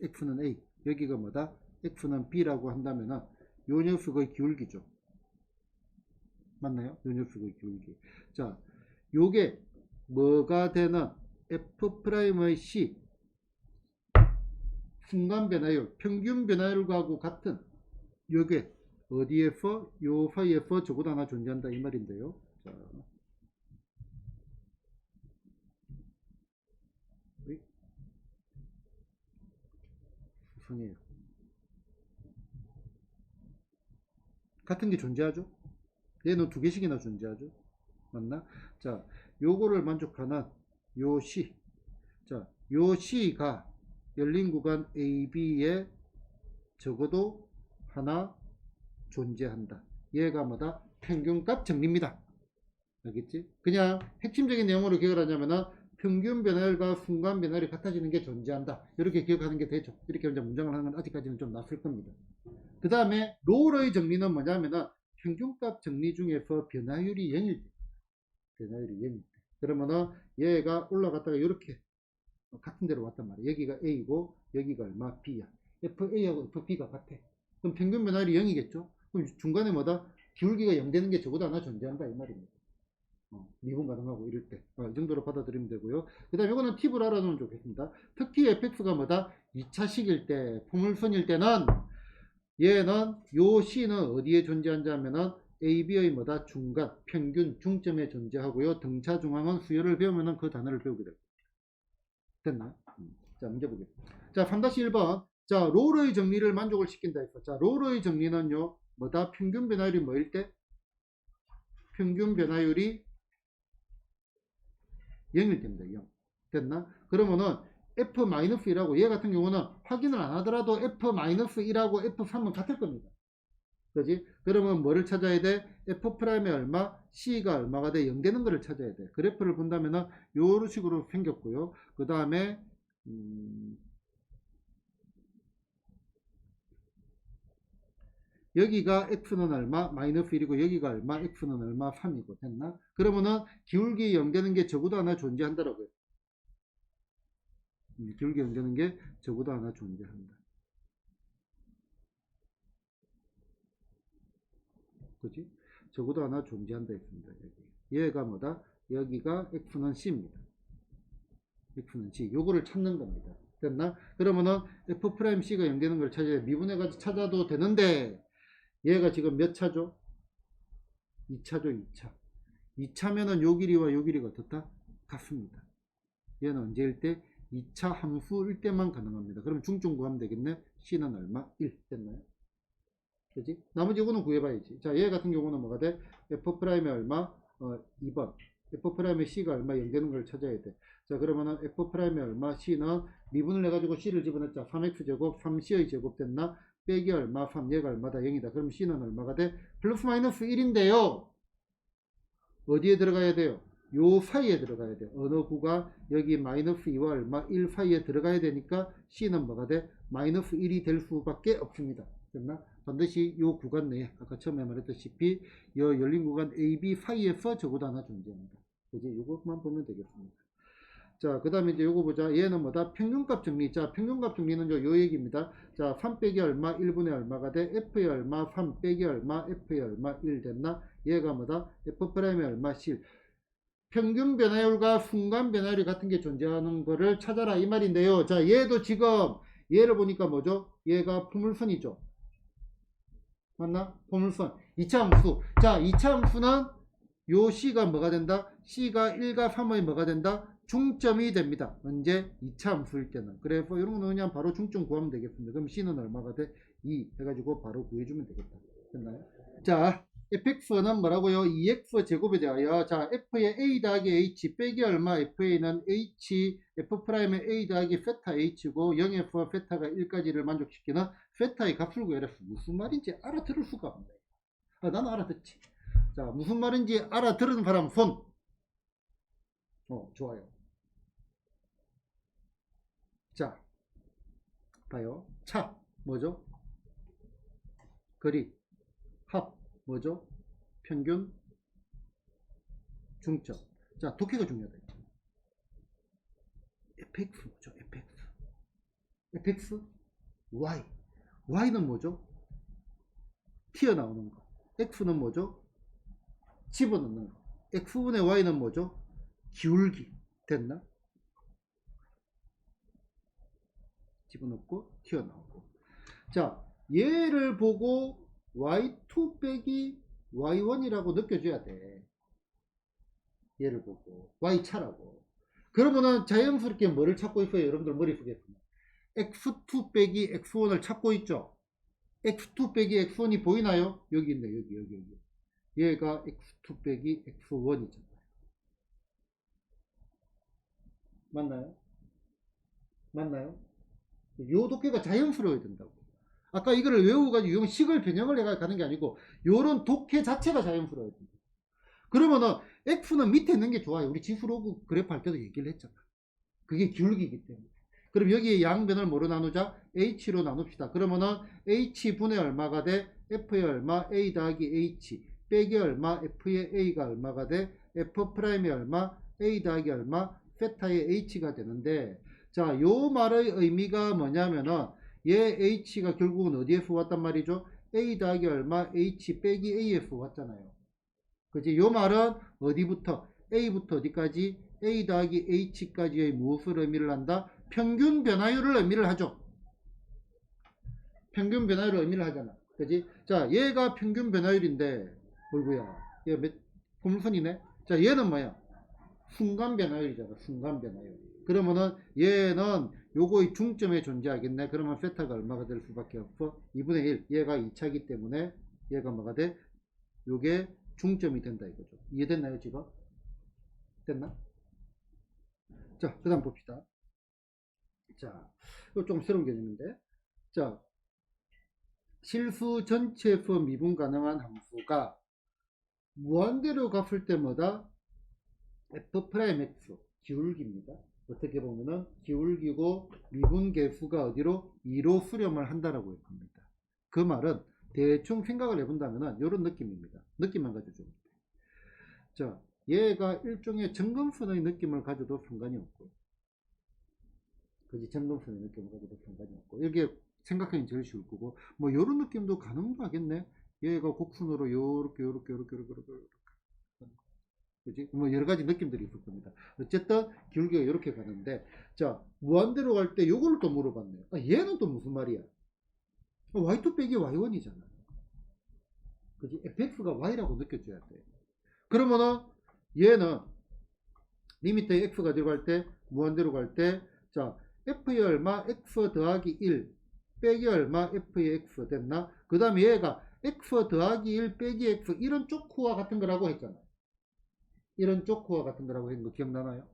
X는 A 여기가 뭐다? X는 B라고 한다면은 요 녀석의 기울기죠. 맞나요? 요 녀석의 기울기. 자, 요게 뭐가 되는 F'의 C 순간 변화율 평균 변화율과 같은 요게 어디에서 요 사이에서 저보다 하나 존재한다 이 말인데요. 자, 수성이에요. 같은 게 존재하죠? 얘는 두 개씩이나 존재하죠? 맞나? 자, 요거를 만족하는 요 C. 자, 요 C가 열린 구간 AB에 적어도 하나 존재한다. 얘가 뭐다? 평균값 정리입니다. 알겠지? 그냥 핵심적인 내용으로 기억을 하냐면은 평균 변화율과 순간 변화율이 같아지는 게 존재한다. 이렇게 기억하는 게 되죠. 이렇게 이제 문장을 하는 건 아직까지는 좀 낯설 겁니다. 그 다음에 롤의 정리는 뭐냐면은 평균값 정리 중에서 변화율이 0일 때 변화율이 0일 때 그러면은 얘가 올라갔다가 이렇게 같은 데로 왔단 말이야. 여기가 A고 여기가 얼마? B야. FA하고 FB가 같아. 그럼 평균 변화율이 0이겠죠? 그럼 중간에 뭐다? 기울기가 0 되는 게 적어도 하나 존재한다 이 말입니다. 미분 가능하고 이럴 때. 이 정도로 받아들이면 되고요. 그 다음에 이거는 팁을 알아두면 좋겠습니다. 특히 fx가 뭐다? 2차식일 때, 포물선일 때는 얘는 요 C는 어디에 존재한지 하면은 AB의 뭐다? 중간, 평균, 중점에 존재하고요. 등차 중앙은 수열을 배우면은 그 단어를 배우게 됩니다. 됐나? 자, 문제 보겠습니다. 자, 3-1번. 자, 롤의 정리를 만족을 시킨다 했어. 자, 롤의 정리는요, 뭐다? 평균 변화율이 뭐일 때? 평균 변화율이 0일 때입니다. 0. 됐나? 그러면은 F-1하고 얘 같은 경우는 확인을 안 하더라도 F-1하고 F3은 같을 겁니다. 그지? 그러면 뭐를 찾아야 돼? F'의 얼마, C가 얼마가 돼? 0 되는 거를 찾아야 돼. 그래프를 본다면은 요런 식으로 생겼고요. 그 다음에 여기가 x는 얼마? 마이너스 1이고 여기가 얼마? x는 얼마? 3이고 됐나? 그러면은 기울기 0 되는 게 적어도 하나 존재한다라고요. 기울기 0 되는 게 적어도 하나 존재한다. 그지? 적어도 하나 존재한다 했습니다. 여기. 얘가 뭐다? 여기가 x는 c입니다. x는 c. 요거를 찾는 겁니다. 됐나? 그러면은 f'c가 0 되는 걸 찾아야 미분해가지고 찾아도 되는데 얘가 지금 몇 차죠? 2차죠, 2차. 2차면은 요 길이와 요 길이가 어떻다? 같습니다. 얘는 언제일 때? 2차 함수일 때만 가능합니다. 그럼 중점 구하면 되겠네. C는 얼마? 1 됐나요? 그지? 나머지 이거는 구해봐야지. 자, 얘 같은 경우는 뭐가 돼? F'의 얼마? 2번. F'의 C가 얼마? 0 되는 걸 찾아야 돼. 자, 그러면은 F'의 얼마? C는 미분을 해가지고 C를 집어넣자. 3X제곱, 3C의 제곱 됐나? 빼기 얼마? 3, 얘가 얼마다? 0이다. 그럼 C는 얼마가 돼? 플러스 마이너스 1인데요. 어디에 들어가야 돼요? 요 사이에 들어가야 돼요. 어느 구가 여기 마이너스 2와 얼마? 1 사이에 들어가야 되니까 C는 뭐가 돼? 마이너스 1이 될 수밖에 없습니다. 됐나? 반드시 요 구간 내에 아까 처음에 말했다시피 요 열린 구간 AB 사이에서 적어도 하나 존재합니다. 그지? 요것만 보면 되겠습니다. 자, 그 다음에 이제 요거 보자. 얘는 뭐다? 평균값 정리. 자, 평균값 정리는 요 얘기입니다. 자, 3 빼기 얼마? 1분의 얼마가 돼? F의 얼마? 3 빼기 얼마? F의 얼마? 1 됐나? 얘가 뭐다? F'의 얼마? 7. 평균 변화율과 순간 변화율이 같은 게 존재하는 거를 찾아라 이 말인데요. 자, 얘도 지금 얘를 보니까 뭐죠? 얘가 포물선이죠. 맞나? 포물선. 2차 함수. 자, 2차 함수는 요 C가 뭐가 된다? C가 1과 3의 뭐가 된다? 중점이 됩니다. 언제? 2차 함수일 때는. 그래서 이런 거는 그냥 바로 중점 구하면 되겠습니다. 그럼 C는 얼마가 돼? 2 해가지고 바로 구해주면 되겠다. 됐나요? 자, fx는 뭐라고요? 2x 제곱에 대하여 자 f의 a 더하기 h 빼기 얼마 fa는 h f'의 a 더하기 세타 h고 0에서 세타가 1까지를 만족시키는 세타의 값을 구해라. 무슨 말인지 알아들을 수가 없네. 나는 알아듣지. 자, 무슨 말인지 알아들은 사람 손. 좋아요. 자, 봐요. 차 뭐죠? 거리 합 뭐죠? 평균 중점. 자, 독해가 중요하다. fx 뭐죠? fx y y는 뭐죠? 튀어나오는 거. x는 뭐죠? 집어넣는 거. x분의 y는 뭐죠? 기울기. 됐나? 집어넣고 튀어나오고. 자, 얘를 보고 y2 빼기 y1이라고 느껴줘야 돼. 얘를 보고 y차라고. 그러면은 자연스럽게 뭐를 찾고 있어요? 여러분들 머릿속에 x2 빼기 x1을 찾고 있죠. x2 빼기 x1이 보이나요? 여기 있네. 여기 얘가 x2 빼기 x1이잖아요. 맞나요? 요 독해가 자연스러워야 된다고. 아까 이거를 외우가지고 식을 변형을 해가 가는 게 아니고 요런 독해 자체가 자연스러워야 된다. 그러면은 x는 밑에 있는 게 좋아요. 우리 지수로그 그래프 할 때도 얘기를 했잖아. 그게 기울기이기 때문에. 그럼 여기에 양변을 뭐로 나누자? h로 나눕시다. 그러면은 h분의 얼마가 돼? f의 얼마? a 더하기 h 빼기 얼마? f의 a가 얼마가 돼? f'의 얼마? a 더하기 얼마? 세타의 h가 되는데 자, 요 말의 의미가 뭐냐면은 얘 h가 결국은 어디에서 왔단 말이죠? a 더하기 얼마? h 빼기 a에서 왔잖아요. 그지? 요 말은 어디부터? a부터 어디까지? a 더하기 h까지의 무엇을 의미를 한다? 평균 변화율을 의미를 하죠. 평균 변화율을 의미를 하잖아. 그지? 자, 얘가 평균 변화율인데, 어이구야, 얘 곰순이네? 자, 얘는 뭐야? 순간 변화율이잖아. 순간 변화율. 그러면은 얘는 요거의 중점에 존재하겠네. 그러면 세타가 얼마가 될 수밖에 없어? 2분의 1. 얘가 2차이기 때문에 얘가 뭐가 돼? 요게 중점이 된다 이거죠. 이해됐나요 지금? 됐나? 자, 그 다음 봅시다. 자, 이거 좀 새로운 개념인데. 자, 실수 전체에서 미분 가능한 함수가 무한대로 갔을 때마다 f'x 기울기입니다. 어떻게 보면은 기울기고 미분 계수가 어디로 2로 수렴을 한다라고 했습니다. 그 말은 대충 생각을 해본다면은 이런 느낌입니다. 느낌만 가지고. 자, 얘가 일종의 정금선의 느낌을 가져도 상관이 없고, 그지? 정금선의 느낌을 가져도 상관이 없고, 이게 생각하기 제일 쉬울 거고, 뭐 이런 느낌도 가능하겠네. 얘가 곡선으로 요렇게 그지? 뭐 여러 가지 느낌들이 있을 겁니다. 어쨌든 기울기가 이렇게 가는데, 자, 무한대로 갈 때 요거를 또 물어봤네요. 아, 얘는 또 무슨 말이야? y2 빼기 y1이잖아. 그지? fx가 y라고 느껴져야 돼. 그러면은 얘는 리미트 x가 들어갈 때, 무한대로 갈 때, 자, f의 얼마? x 더하기 1 빼기 얼마? f의 x 됐나? 그 다음에 얘가 x 더하기 1 빼기 x 이런 쪽후와 같은 거라고 했잖아. 이런 쪽후와 같은 거라고 했는 거 기억나나요?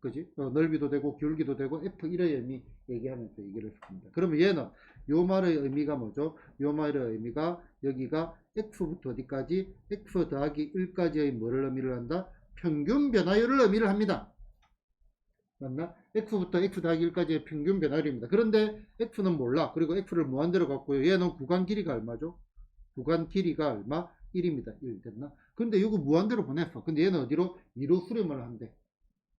그지? 넓이도 되고 기울기도 되고 f1의 의미 얘기하면서 얘기를 했습니다. 그러면 얘는 요 말의 의미가 뭐죠? 요 말의 의미가 여기가 x부터 어디까지? x 더하기 1까지의 뭐를 의미를 한다? 평균 변화율을 의미를 합니다. 맞나? x부터 x 더하기 1까지의 평균 변화율입니다. 그런데 x는 몰라. 그리고 x를 무한대로 갖고요. 얘는 구간 길이가 얼마죠? 구간 길이가 얼마? 1입니다. 1 됐나? 근데 이거 무한대로 보냈어. 근데 얘는 어디로? 2로 수렴을 한대.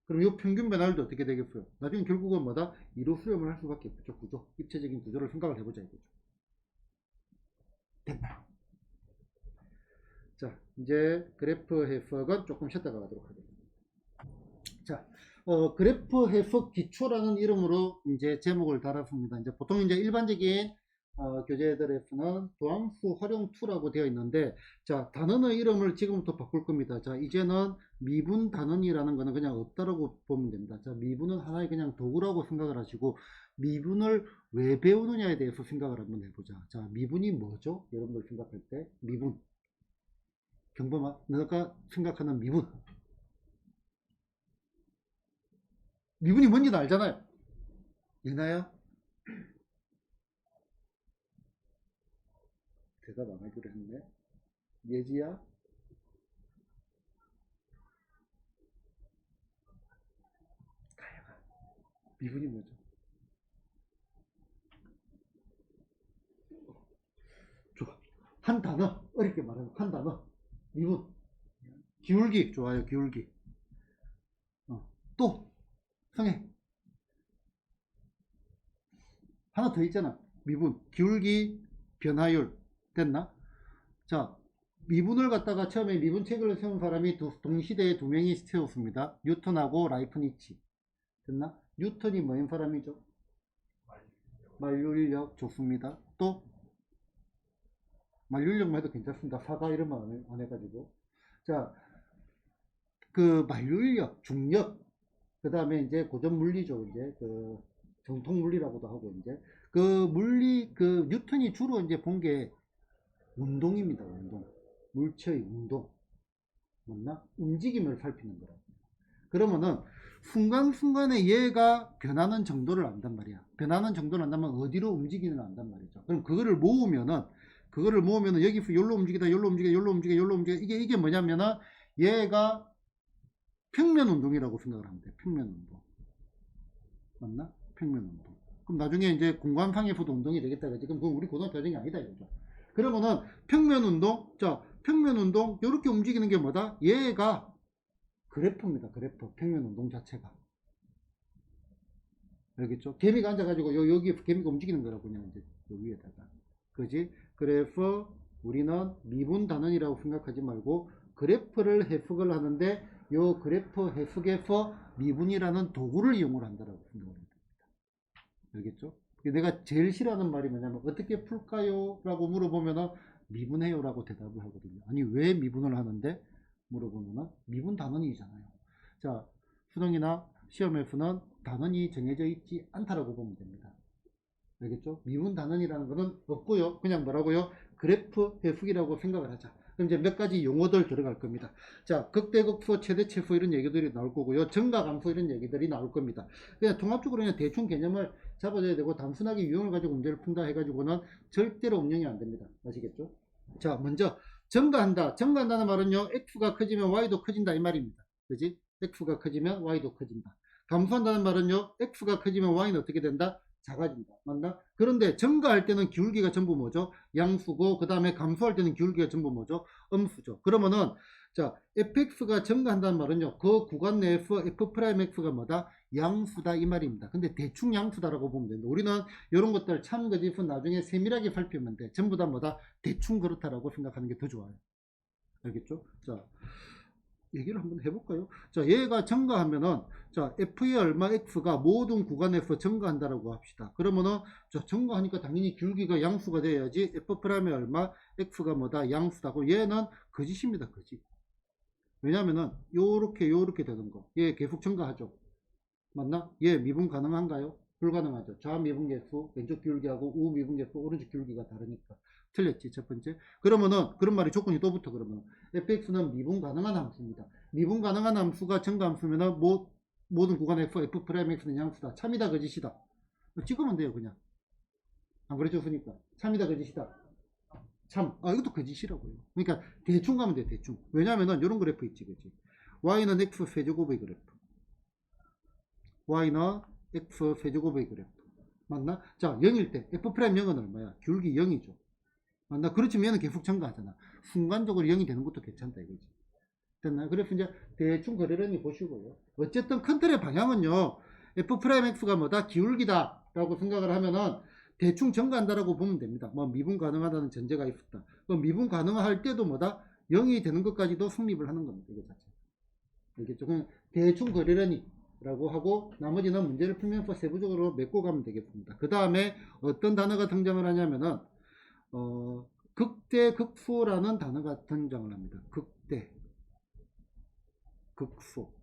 그럼 이 평균 변화율도 어떻게 되겠어요? 나중에 결국은 뭐다? 2로 수렴을 할 수밖에 없죠. 구조. 입체적인 구조를 생각을 해보자 이거죠. 됐나? 자, 이제 그래프 해석은 조금 쉬었다가 가도록 하겠습니다. 자, 그래프 해석 기초라는 이름으로 이제 제목을 달았습니다. 이제 보통 이제 일반적인 교재들에서는 도함수 활용 2라고 되어 있는데, 자, 단원의 이름을 지금부터 바꿀 겁니다. 자, 이제는 미분 단원이라는 거는 그냥 없다라고 보면 됩니다. 자, 미분은 하나의 그냥 도구라고 생각을 하시고, 미분을 왜 배우느냐에 대해서 생각을 한번 해보자. 자, 미분이 뭐죠? 여러분들 생각할 때 미분. 경범아, 너가 생각하는 미분. 미분이 뭔지도 알잖아요. 있나요? 대답 안 하기로 했네. 예지야? 가야가. 미분이 뭐죠? 좋아. 한 단어. 어렵게 말하면 한 단어. 미분. 기울기. 좋아요. 기울기. 또. 성해. 하나 더 있잖아. 미분. 기울기. 변화율. 됐나? 자, 미분을 갖다가 처음에 미분책을 세운 사람이 동시대에 두 명이 세웠습니다. 뉴턴하고 라이프니치. 됐나? 뉴턴이 뭐인 사람이죠? 만류인력. 좋습니다. 또 만류인력만 해도 괜찮습니다. 사과 이런 말 안 해가지고. 자, 그 만류인력, 중력, 그 다음에 이제 고전 물리죠. 이제 그 정통 물리라고도 하고 이제 그 물리 그 뉴턴이 주로 이제 본 게 운동입니다. 운동. 물체의 운동. 맞나? 움직임을 살피는 거라. 그러면은 순간순간에 얘가 변하는 정도를 안단 말이야. 변하는 정도를 안다면 어디로 움직이는 안단 말이죠. 그럼 그거를 모으면은 여기서 여기로 움직이다, 여기로 움직여, 여기로 움직여, 여기로 움직여. 이게 뭐냐면은 얘가 평면 운동이라고 생각을 하면 돼. 평면 운동. 맞나? 평면 운동. 그럼 나중에 이제 공간상에서도 운동이 되겠다. 그지? 그럼 그건 우리 고등학교 과정이 아니다 이거죠. 그러면은 평면 운동, 자, 평면 운동 이렇게 움직이는 게 뭐다? 얘가 그래프입니다. 그래프. 평면 운동 자체가. 알겠죠? 개미가 앉아가지고 여기 개미가 움직이는 거라고 그냥 이제 요 위에다가. 그지? 그래서 우리는 미분 단원이라고 생각하지 말고 그래프를 해석을 하는데 요 그래프 해석에서 미분이라는 도구를 이용을 한다라고 생각을 합니다. 알겠죠? 내가 제일 싫어하는 말이 뭐냐면 어떻게 풀까요? 라고 물어보면은 미분해요 라고 대답을 하거든요. 아니 왜 미분을 하는데? 물어보면은 미분 단원이잖아요. 자, 수능이나 시험에서는 단원이 정해져 있지 않다라고 보면 됩니다. 알겠죠? 미분 단원이라는 거는 없고요. 그냥 뭐라고요? 그래프 해석이라고 생각을 하자. 그럼 이제 몇 가지 용어들 들어갈 겁니다. 자, 극대극소, 최대체수 이런 얘기들이 나올 거고요. 정가감소 이런 얘기들이 나올 겁니다. 그냥 통합적으로 그냥 대충 개념을 잡아줘야 되고 단순하게 유형을 가지고 문제를 푼다 해가지고는 절대로 응용이 안 됩니다. 아시겠죠? 자, 먼저 정가한다. 정가한다는 말은요. x가 커지면 y도 커진다 이 말입니다. 그지? x가 커지면 y도 커진다. 감소한다는 말은요. x가 커지면 y는 어떻게 된다? 작아진다. 맞나? 그런데 증가할 때는 기울기가 전부 뭐죠? 양수고 그 다음에 감소할 때는 기울기가 전부 뭐죠? 음수죠. 그러면은 자 fx가 증가한다는 말은요. 그 구간 내에서 f'x가 뭐다? 양수다 이 말입니다. 근데 대충 양수다라고 보면 됩니다. 우리는 이런 것들 참고집은 나중에 세밀하게 살피면 돼. 전부 다 뭐다? 대충 그렇다라고 생각하는 게 더 좋아요. 알겠죠? 자 얘기를 한번 해볼까요? 자, 얘가 증가하면은, 자, f의 얼마 x가 모든 구간에서 증가한다라고 합시다. 그러면은, 자, 증가하니까 당연히 기울기가 양수가 돼야지, f'의 얼마 x가 뭐다? 양수다. 고 얘는 거짓입니다, 거짓. 왜냐면은, 요렇게 되는 거. 얘 계속 증가하죠. 맞나? 얘 미분 가능한가요? 불가능하죠. 좌 미분계수, 왼쪽 기울기하고 우 미분계수, 오른쪽 기울기가 다르니까. 틀렸지, 첫 번째. 그러면은, 그런 말이 조건이 또 붙어, 그러면. fx는 미분 가능한 함수입니다. 미분 가능한 함수가 증가함수면은, 모든 구간에서 f'x는 양수다. 참이다, 거짓이다. 찍으면 돼요, 그냥. 안 그래줬으니까. 참이다, 거짓이다. 참. 아, 이것도 거짓이라고요. 그러니까, 대충 가면 돼, 대충. 왜냐면은, 요런 그래프 있지, 그치? y는 x 세제곱의 그래프. y는 x 세제곱의 그래프. 맞나? 자, 0일 때 f'0은 얼마야? 기울기 0이죠. 맞나? 그렇지만 얘는 계속 증가하잖아. 순간적으로 0이 되는 것도 괜찮다 이거지. 됐나요? 그래서 이제 대충 그러려니 보시고요. 어쨌든 큰 틀의 방향은요. f'x가 뭐다? 기울기다 라고 생각을 하면은 대충 증가한다라고 보면 됩니다. 뭐 미분 가능하다는 전제가 있었다. 그럼 미분 가능할 때도 뭐다? 0이 되는 것까지도 성립을 하는 겁니다. 이거 자체. 알겠죠? 그냥 대충 그러려니 라고 하고 나머지는 문제를 풀면서 세부적으로 메꿔 가면 되겠습니다. 그 다음에 어떤 단어가 등장을 하냐면은 극대 극소라는 단어가 등장을 합니다. 극대 극소.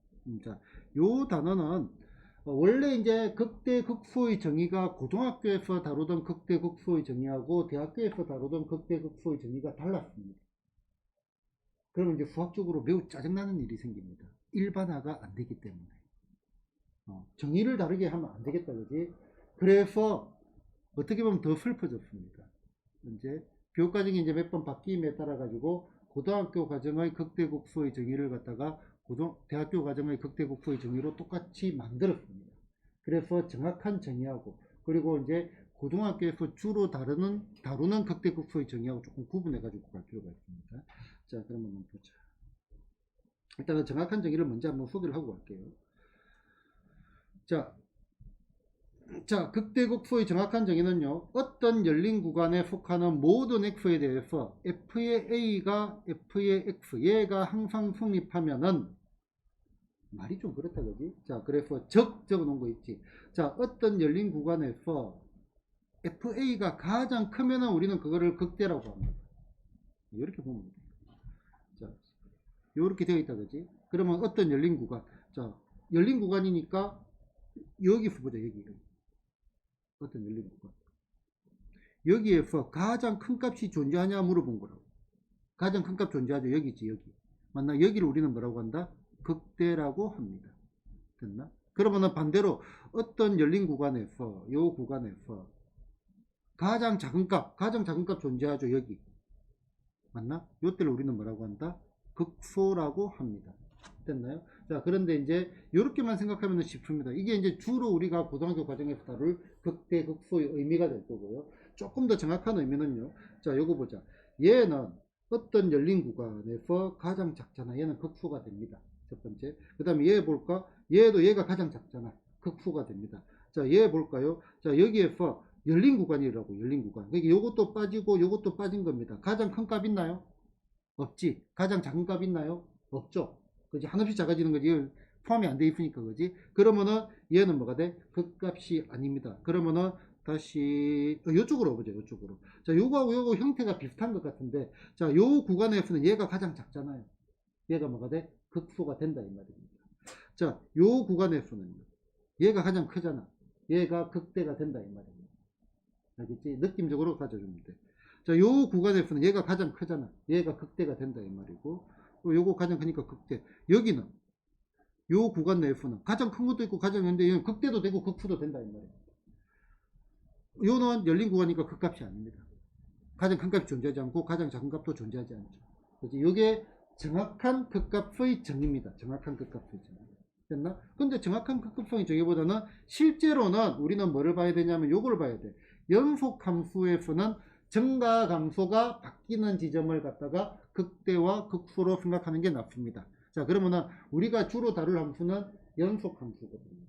자, 요 단어는 원래 이제 극대 극소의 정의가 고등학교에서 다루던 극대 극소의 정의하고 대학교에서 다루던 극대 극소의 정의가 달랐습니다. 그러면 이제 수학적으로 매우 짜증나는 일이 생깁니다. 일반화가 안 되기 때문에. 정의를 다르게 하면 안 되겠다, 그지? 그래서 어떻게 보면 더 슬퍼졌습니다. 이제 교과정이 이제 몇 번 바뀜에 따라 가지고 고등학교 과정의 극대국소의 정의를 갖다가 대학교 과정의 극대국소의 정의로 똑같이 만들었습니다. 그래서 정확한 정의하고 그리고 이제 고등학교에서 주로 다루는 극대국소의 정의하고 조금 구분해 가지고 갈 필요가 있습니다. 자, 그러면 한번 보자. 일단은 정확한 정의를 먼저 한번 소개를 하고 갈게요. 자, 극대극소의 정확한 정의는요. 어떤 열린 구간에 속하는 모든 x에 대해서 f의 a가 f의 x, 얘가 항상 성립하면은 말이 좀 그렇다 그지? 자, 그래서 적어놓은 거 있지. 자, 어떤 열린 구간에서 fa가 가장 크면은 우리는 그거를 극대라고 합니다. 이렇게 보면 돼. 자, 이렇게 되어 있다 그지? 그러면 어떤 열린 구간? 자, 열린 구간이니까 여기서 보자, 여기. 어떤 열린 구간. 여기에서 가장 큰 값이 존재하냐 물어본 거라고. 가장 큰 값 존재하죠. 여기지, 여기. 맞나? 여기를 우리는 뭐라고 한다? 극대라고 합니다. 됐나? 그러면은 반대로 어떤 열린 구간에서, 요 구간에서 가장 작은 값 존재하죠. 여기. 맞나? 요때를 우리는 뭐라고 한다? 극소라고 합니다. 됐나요? 자, 그런데 이제 이렇게만 생각하면 쉽습니다. 이게 이제 주로 우리가 고등학교 과정에서 다룰 극대 극소의 의미가 될 거고요. 조금 더 정확한 의미는요. 자, 요거 보자. 얘는 어떤 열린 구간에서 가장 작잖아. 얘는 극소가 됩니다. 첫 번째. 그 다음에 얘 볼까? 얘도 얘가 가장 작잖아. 극소가 됩니다. 자, 얘 볼까요? 자, 여기에서 열린 구간이라고, 열린 구간. 그러니까 요것도 빠지고 요것도 빠진 겁니다. 가장 큰 값 있나요? 없지. 가장 작은 값 있나요? 없죠. 그지? 한없이 작아지는 거지. 포함이 안 돼 있으니까, 그지? 그러면은 얘는 뭐가 돼? 극값이 아닙니다. 그러면은 다시 이쪽으로 보죠. 이쪽으로. 자, 요거하고 요거 형태가 비슷한 것 같은데, 자, 요 구간에서는 얘가 가장 작잖아요. 얘가 뭐가 돼? 극소가 된다 이 말입니다. 자, 요 구간에서는요. 얘가 가장 크잖아. 얘가 극대가 된다 이 말입니다. 알겠지? 느낌적으로 가져주면 돼. 자, 요 구간에서는 얘가 가장 크잖아. 얘가 극대가 된다 이 말이고, 요거 가장 크니까 극대. 여기는 요 구간 내에서는 가장 큰 것도 있고 가장 작은데 얘는 극대도 되고 극소도 된다 이 말이야. 요는 열린 구간이니까 극값이 아닙니다. 가장 큰 값이 존재하지 않고 가장 작은 값도 존재하지 않죠. 그렇지? 요게 정확한 극값의 정의입니다. 정확한 극값의 정의. 됐나? 근데 정확한 극값의 정의보다는 실제로는 우리는 뭐를 봐야 되냐면 요걸 봐야 돼. 연속 함수에서는 증가 감소가 바뀌는 지점을 갖다가 극대와 극소로 생각하는 게 낫습니다. 자, 그러면은 우리가 주로 다룰 함수는 연속 함수거든요.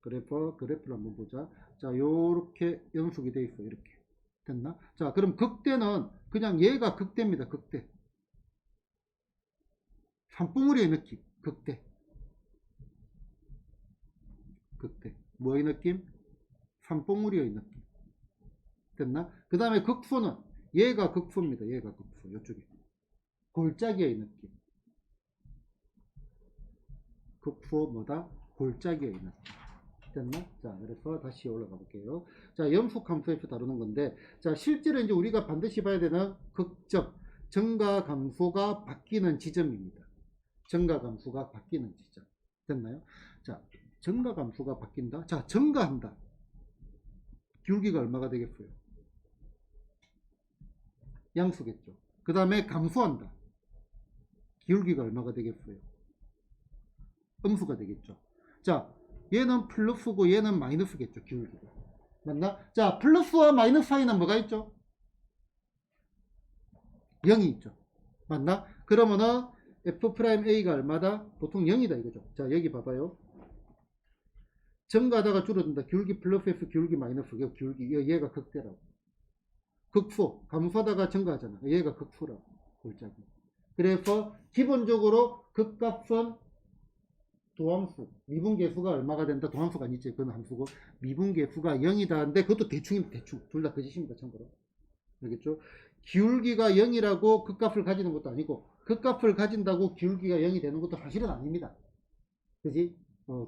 그래프를 한번 보자. 자, 요렇게 연속이 돼 있어. 이렇게. 됐나? 자, 그럼 극대는 그냥 얘가 극대입니다. 극대. 산봉우리의 느낌. 극대. 극대. 뭐의 느낌? 산봉우리의 느낌. 됐나? 그 다음에 극소는 얘가 극소입니다. 얘가 극소. 이쪽에. 골짜기의 느낌. 극소 뭐다? 골짜기의 느낌. 됐나? 자, 그래서 다시 올라가 볼게요. 자, 연속 함수에서 다루는 건데, 자, 실제로 이제 우리가 반드시 봐야 되는 극점, 증가 감소가 바뀌는 지점입니다. 증가 감소가 바뀌는 지점. 됐나요? 자, 증가 감소가 바뀐다. 자, 증가한다. 기울기가 얼마가 되겠어요? 양수겠죠. 그 다음에 감소한다. 기울기가 얼마가 되겠어요? 음수가 되겠죠. 자, 얘는 플러스고 얘는 마이너스겠죠. 기울기가. 맞나? 자, 플러스와 마이너스 사이는 뭐가 있죠? 0이 있죠. 맞나? 그러면은 F'A가 얼마다? 보통 0이다 이거죠. 자, 여기 봐봐요. 증가하다가 줄어든다. 기울기 플러스 F, 기울기 마이너스. 기울기. 얘가 극대라고. 극소. 감소하다가 증가하잖아. 얘가 극소라고. 골짜기. 그래서 기본적으로 극값은 도함수, 미분계수가 얼마가 된다? 도함수가 아니지. 그건 함수고. 미분계수가 0이다 하는데 그것도 대충입니다. 대충. 둘 다 거짓입니다. 참고로. 알겠죠? 기울기가 0이라고 극값을 가지는 것도 아니고 극값을 가진다고 기울기가 0이 되는 것도 사실은 아닙니다. 그지?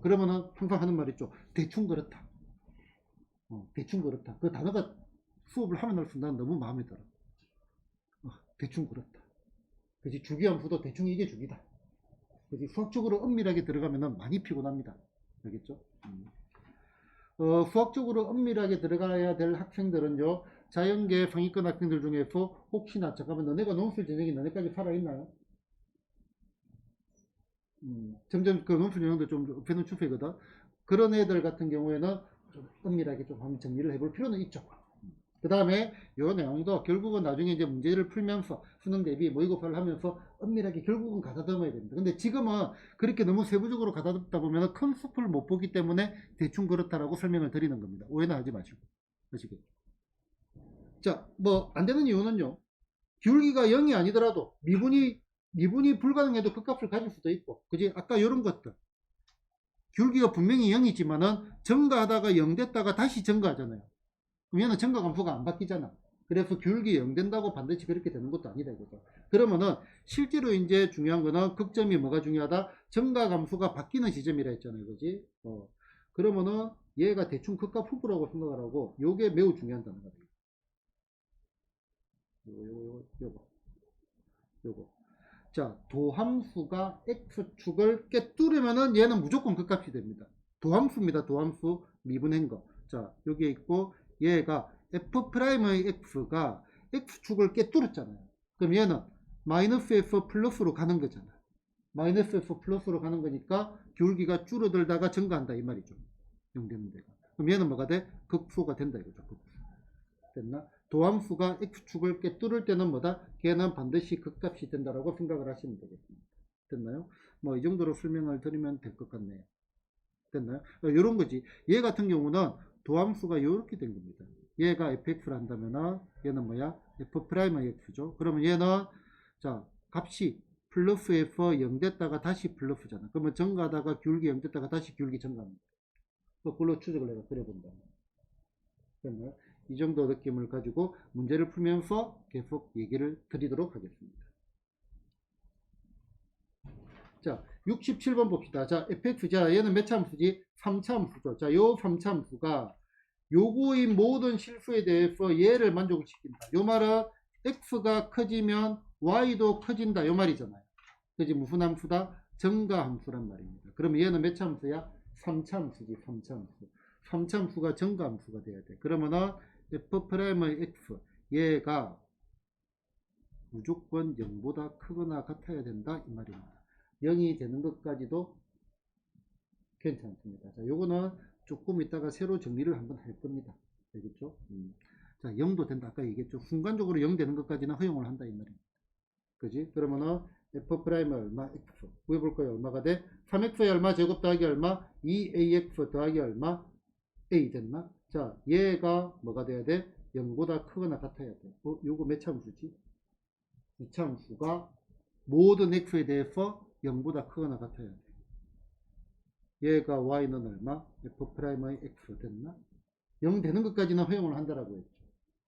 그러면은 항상 하는 말 있죠. 대충 그렇다. 대충 그렇다. 그 단어가 수업을 하면 할수록 난 너무 마음에 들어. 대충 그렇다. 그지? 주기함수도 대충 이게 주기다. 그지? 수학적으로 엄밀하게 들어가면 많이 피곤합니다. 알겠죠? 수학적으로 엄밀하게 들어가야 될 학생들은요, 자연계 상위권 학생들 중에서 혹시나, 잠깐만, 너네가 논술 전형이 너네까지 살아있나요? 점점 그 논술 전형도 좀 없애는 추세거든. 그런 애들 같은 경우에는 좀 엄밀하게 좀 한번 정리를 해볼 필요는 있죠. 그 다음에 요 내용도 결국은 나중에 이제 문제를 풀면서 수능 대비 모의고사를 하면서 엄밀하게 결국은 가다듬어야 됩니다. 근데 지금은 그렇게 너무 세부적으로 가다듬다 보면 큰 숲을 못 보기 때문에 대충 그렇다라고 설명을 드리는 겁니다. 오해는 하지 마시고. 아시겠죠? 자, 뭐 안 되는 이유는요. 기울기가 0이 아니더라도 미분이 불가능해도 그 값을 가질 수도 있고, 그지? 아까 이런 것들. 기울기가 분명히 0이지만은 증가하다가 0 됐다가 다시 증가하잖아요. 그럼 얘는 증가 감소가 안 바뀌잖아. 그래서 기울기 0 된다고 반드시 그렇게 되는 것도 아니다 이거죠. 그러면은 실제로 이제 중요한 거는 극점이 뭐가 중요하다? 증가 감소가 바뀌는 지점이라 했잖아요. 그지? 그러면은 얘가 대충 극값 후보라고 생각을 하고 요게 매우 중요한 단어가 돼요. 요거. 자, 도함수가 x축을 꿰뚫으면은 얘는 무조건 극값이 됩니다. 도함수입니다. 도함수 미분한 거. 자, 여기에 있고 얘가 f'의 x가 x축을 꿰뚫었잖아요. 그럼 얘는 마이너스 f 플러스로 가는 거잖아. 마이너스 f 플러스로 가는 거니까 기울기가 줄어들다가 증가한다 이 말이죠. 0 되는 데가. 그럼 얘는 뭐가 돼? 극소가 된다 이거죠. 극소. 됐나? 도함수가 x축을 꿰뚫을 때는 뭐다? 걔는 반드시 극값이 된다라고 생각을 하시면 되겠습니다. 됐나요? 뭐 이 정도로 설명을 드리면 될 것 같네요. 됐나요? 이런 거지. 얘 같은 경우는 도함수가 이렇게 된 겁니다. 얘가 fx를 한다면 얘는 뭐야? f 프라임의 x죠. 그러면 얘는 자 값이 플러스 f 0 됐다가 다시 플러스잖아. 그러면 증가하다가 기울기 0 됐다가 다시 기울기 증가합니다. 그걸로 추적을 내가 그려본다. 됐나요? 이 정도 느낌을 가지고 문제를 풀면서 계속 얘기를 드리도록 하겠습니다. 자, 67번 봅시다. 자, fx, 자, 얘는 몇 참수지? 3참수죠. 자, 요 3참수가 요구인 모든 실수에 대해서 얘를 만족을 시킨다. 요 말은 x가 커지면 y도 커진다. 요 말이잖아요. 그지? 무슨 함수다? 증가함수란 말입니다. 그러면 얘는 몇 참수야? 3참수지, 3참수. 3참수가 증가함수가 돼야 돼. 그러면은 f'의 x, 얘가 무조건 0보다 크거나 같아야 된다. 이 말입니다. 0이 되는 것까지도 괜찮습니다. 자, 요거는 조금 이따가 새로 정리를 한번 할 겁니다. 되겠죠? 자, 0도 된다. 아까 얘기했죠. 순간적으로 0 되는 것까지는 허용을 한다. 이 말입니다. 그지? 그러면은 f' 얼마? x. 구해볼 거예요. 얼마가 돼? 3x의 얼마? 제곱 더하기 얼마? 2ax 더하기 얼마? a 됐나? 자, 얘가 뭐가 돼야 돼? 0보다 크거나 같아야 돼. 요거 몇 참수지? 2참수가 모든 x에 대해서 0보다 크거나 같아야 돼. 얘가 y는 얼마? f'의 x 됐나? 0 되는 것까지는 허용을 한다라고 했죠.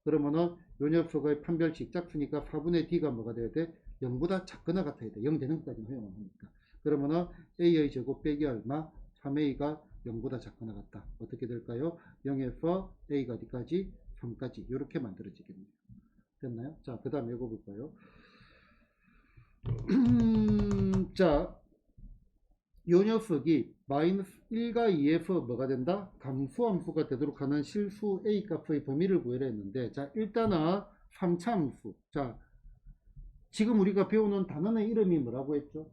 그러면은 요 녀석의 판별식 작수니까 4분의 d가 뭐가 돼야 돼? 0보다 작거나 같아야 돼. 0 되는 것까지는 허용을 하니까. 그러면은 a의 제곱 빼기 얼마? 3a가 0보다 작거나 같다. 어떻게 될까요? 0에서 a가 어디까지? 3까지. 이렇게 만들어지겠네요. 됐나요? 자, 그 다음에 이거 볼까요? 자, 요 녀석이 마이너스 1과 2에서 뭐가 된다? 감소함수가 되도록 하는 실수 a 값의 범위를 구해라 했는데, 자, 일단은 3차 함수. 자, 지금 우리가 배우는 단어의 이름이 뭐라고 했죠?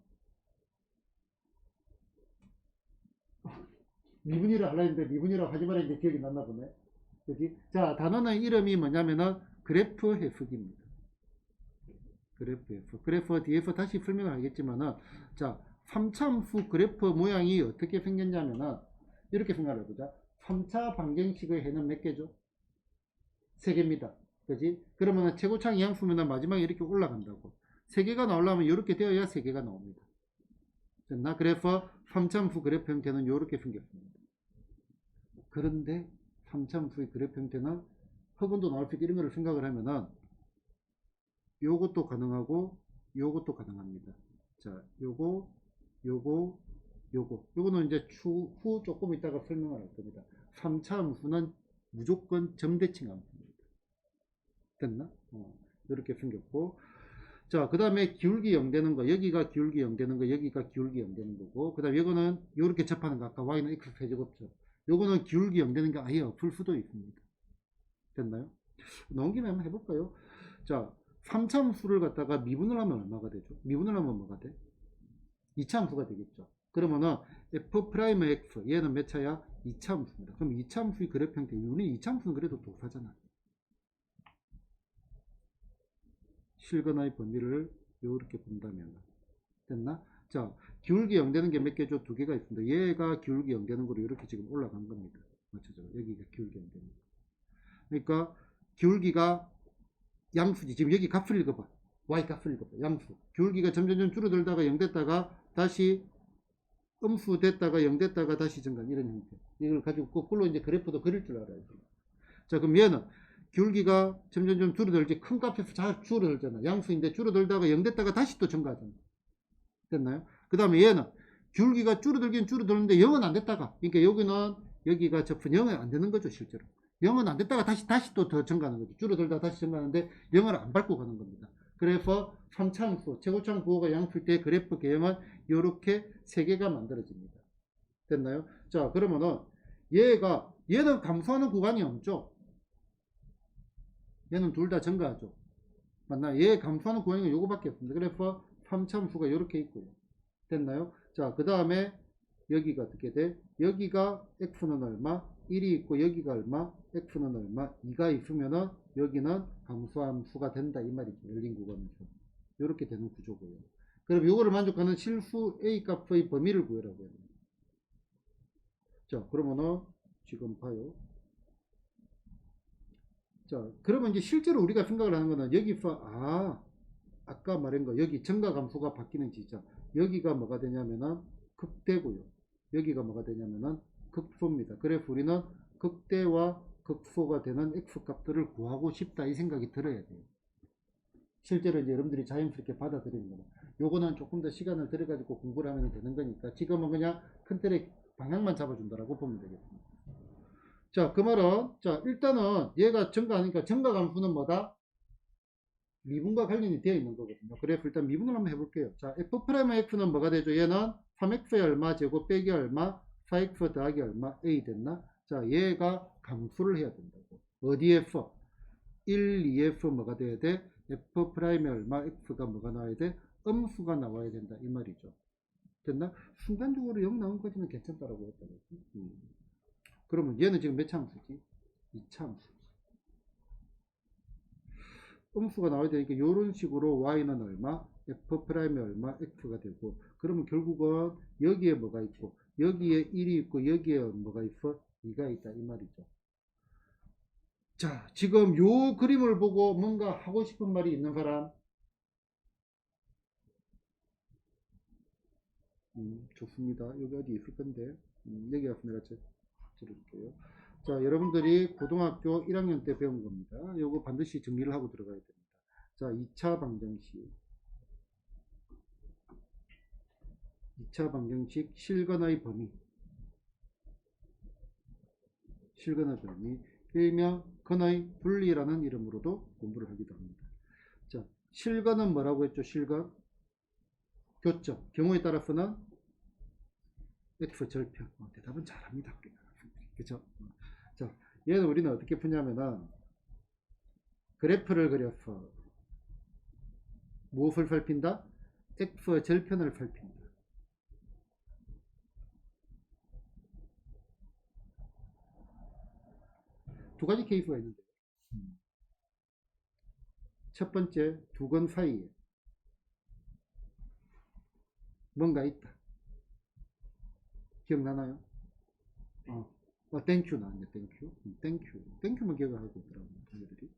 미분이라 하려 했는데 미분이라고 하지 말라 했는데 기억이 났나 보네. 그지? 자, 단어의 이름이 뭐냐면은 그래프 해석입니다. 그래프 해석. 그래프 뒤에서 다시 설명을 하겠지만은, 자, 3차 함수 그래프 모양이 어떻게 생겼냐면은 이렇게 생각을 해보자. 3차 방정식의 해는 몇 개죠? 3개입니다. 그지? 그러면 최고창 이항수면 마지막에 이렇게 올라간다고. 3개가 나오려면 이렇게 되어야 3개가 나옵니다. 됐나? 그래서 3차 함수 그래프 형태는 이렇게 생겼습니다. 그런데 3차 함수의 그래프 형태는 허근도 나올 수 있게 이런 걸 생각을 하면은 요것도 가능하고 요것도 가능합니다. 자, 요거는 이제 추후 조금 이따가 설명을 할 겁니다. 3차 함수는 무조건 점대칭 함수입니다. 됐나? 이렇게 생겼고, 자, 그 다음에 기울기 0 되는 거, 여기가 기울기 0 되는 거, 여기가 기울기 0 되는 거고, 그 다음에 이거는 이렇게 접하는 거, 아까 y는 x 세제곱죠. 요거는 기울기 0 되는 게 아예 없을 수도 있습니다. 됐나요? 나온 김에 한번 해볼까요? 자, 3차 함수를 갖다가 미분을 하면 얼마가 되죠? 미분을 하면 뭐가 돼? 2차 함수가 되겠죠. 그러면은 f'의 x, 얘는 몇 차야? 2차 함수입니다. 그럼 2차 함수의 그래프 형태, 우리 2차 함수는 그래도 도사잖아. 실근의 범위를 이렇게 본다면 됐나? 자, 기울기 0 되는 게 몇 개죠? 2개가 있습니다. 얘가 기울기 0 되는 거로 이렇게 지금 올라간 겁니다. 맞죠? 여기가 기울기 0 되는 거. 그러니까 기울기가 양수지. 지금 여기 값을 읽어봐. y 값을 읽어봐. 양수. 기울기가 점점 줄어들다가 0 됐다가 다시 음수 됐다가 0 됐다가 다시 증가. 이런 형태. 이걸 가지고 거꾸로 이제 그래프도 그릴 줄 알아야지. 자, 그럼 얘는 기울기가 점점 줄어들지 큰 값에서 잘 줄어들잖아. 양수인데 줄어들다가 0 됐다가 다시 또 증가하잖아. 됐나요? 그 다음에 얘는 기울기가 줄어들긴 줄어드는데 0은 안 됐다가, 그러니까 여기는 여기가 접근 0은 안 되는 거죠. 실제로 0은 안 됐다가 다시 또 더 증가하는 거죠. 줄어들다가 다시 증가하는데 0을 안 밟고 가는 겁니다. 그래서 3차 함수, 최고차항 부호가 양수일 때 그래프 개형은 이렇게 3개가 만들어집니다. 됐나요? 자, 그러면은 얘는 감소하는 구간이 없죠. 얘는 둘 다 증가하죠. 맞나? 얘 감소하는 구간이 요거밖에 없습니다. 그래서 3차 함수가 이렇게 있고요. 됐나요? 자, 그 다음에 여기가 어떻게 돼? 여기가 x는 얼마? 1이 있고 여기가 얼마? x는 얼마? 2가 있으면은 여기는 감소함수가 된다 이 말이죠. 열린 구간에서 이렇게 되는 구조고요. 그럼 요거를 만족하는 실수 a 값의 범위를 구해라고 해요. 자, 그러면은 지금 봐요. 자, 그러면 이제 실제로 우리가 생각을 하는 거는 여기서 아까 말한 거 여기 증가 감소가 바뀌는 지점 여기가 뭐가 되냐면은 극대고요. 여기가 뭐가 되냐면은 극소입니다. 그래서 우리는 극대와 극소가 되는 x 값들을 구하고 싶다 이 생각이 들어야 돼요. 실제로 이제 여러분들이 자연스럽게 받아들이는 거예요. 요거는 조금 더 시간을 들여가지고 공부를 하면 되는 거니까 지금은 그냥 큰 틀의 방향만 잡아준다라고 보면 되겠습니다. 자, 그 말은 자 일단은 얘가 증가하니까 증가 감소는 뭐다? 미분과 관련이 되어 있는 거거든요. 그래서 일단 미분을 한번 해볼게요. 자, f'x는 뭐가 되죠? 얘는 3x의 얼마 제곱 빼기 얼마 4x 더하기 얼마 a 됐나? 자, 얘가 감수를 해야 된다고. 어디에 f? 1, 2f 뭐가 돼야 돼? f'의 얼마 x가 뭐가 나와야 돼? 음수가 나와야 된다 이 말이죠. 됐나? 순간적으로 0 나온 거지는 괜찮다라고 했다고. 그러면 얘는 지금 몇 차 함수지? 2차 함수. 음수가 나와야 되니까 이런 식으로 y는 얼마, f'의 얼마, x가 되고 그러면 결국은 여기에 뭐가 있고 여기에 1이 있고 여기에 뭐가 있어? 2가 있다 이 말이죠. 자, 지금 요 그림을 보고 뭔가 하고 싶은 말이 있는 사람? 좋습니다. 여기 어디 있을 건데 여기 가서 내가 들어줄게요. 자, 여러분들이 고등학교 1학년 때 배운 겁니다. 요거 반드시 정리를 하고 들어가야 됩니다. 자, 2차 방정식. 2차 방정식 실근의 범위. 실근의 범위. 일명 근의 분리라는 이름으로도 공부를 하기도 합니다. 자, 실근은 뭐라고 했죠? 실근. 교점. 경우에 따라서는 X 절편. 대답은 잘합니다. 그죠? 자, 얘는 우리는 어떻게 푸냐면은 그래프를 그려서 무엇을 살핀다? X의 절편을 살핀다. 두 가지 케이스가 있는데 첫 번째 두 건 사이에 뭔가 있다. 기억나나요? 땡큐 나왔네. 땡큐만 기억을 하고 있더라고요. 동료들이.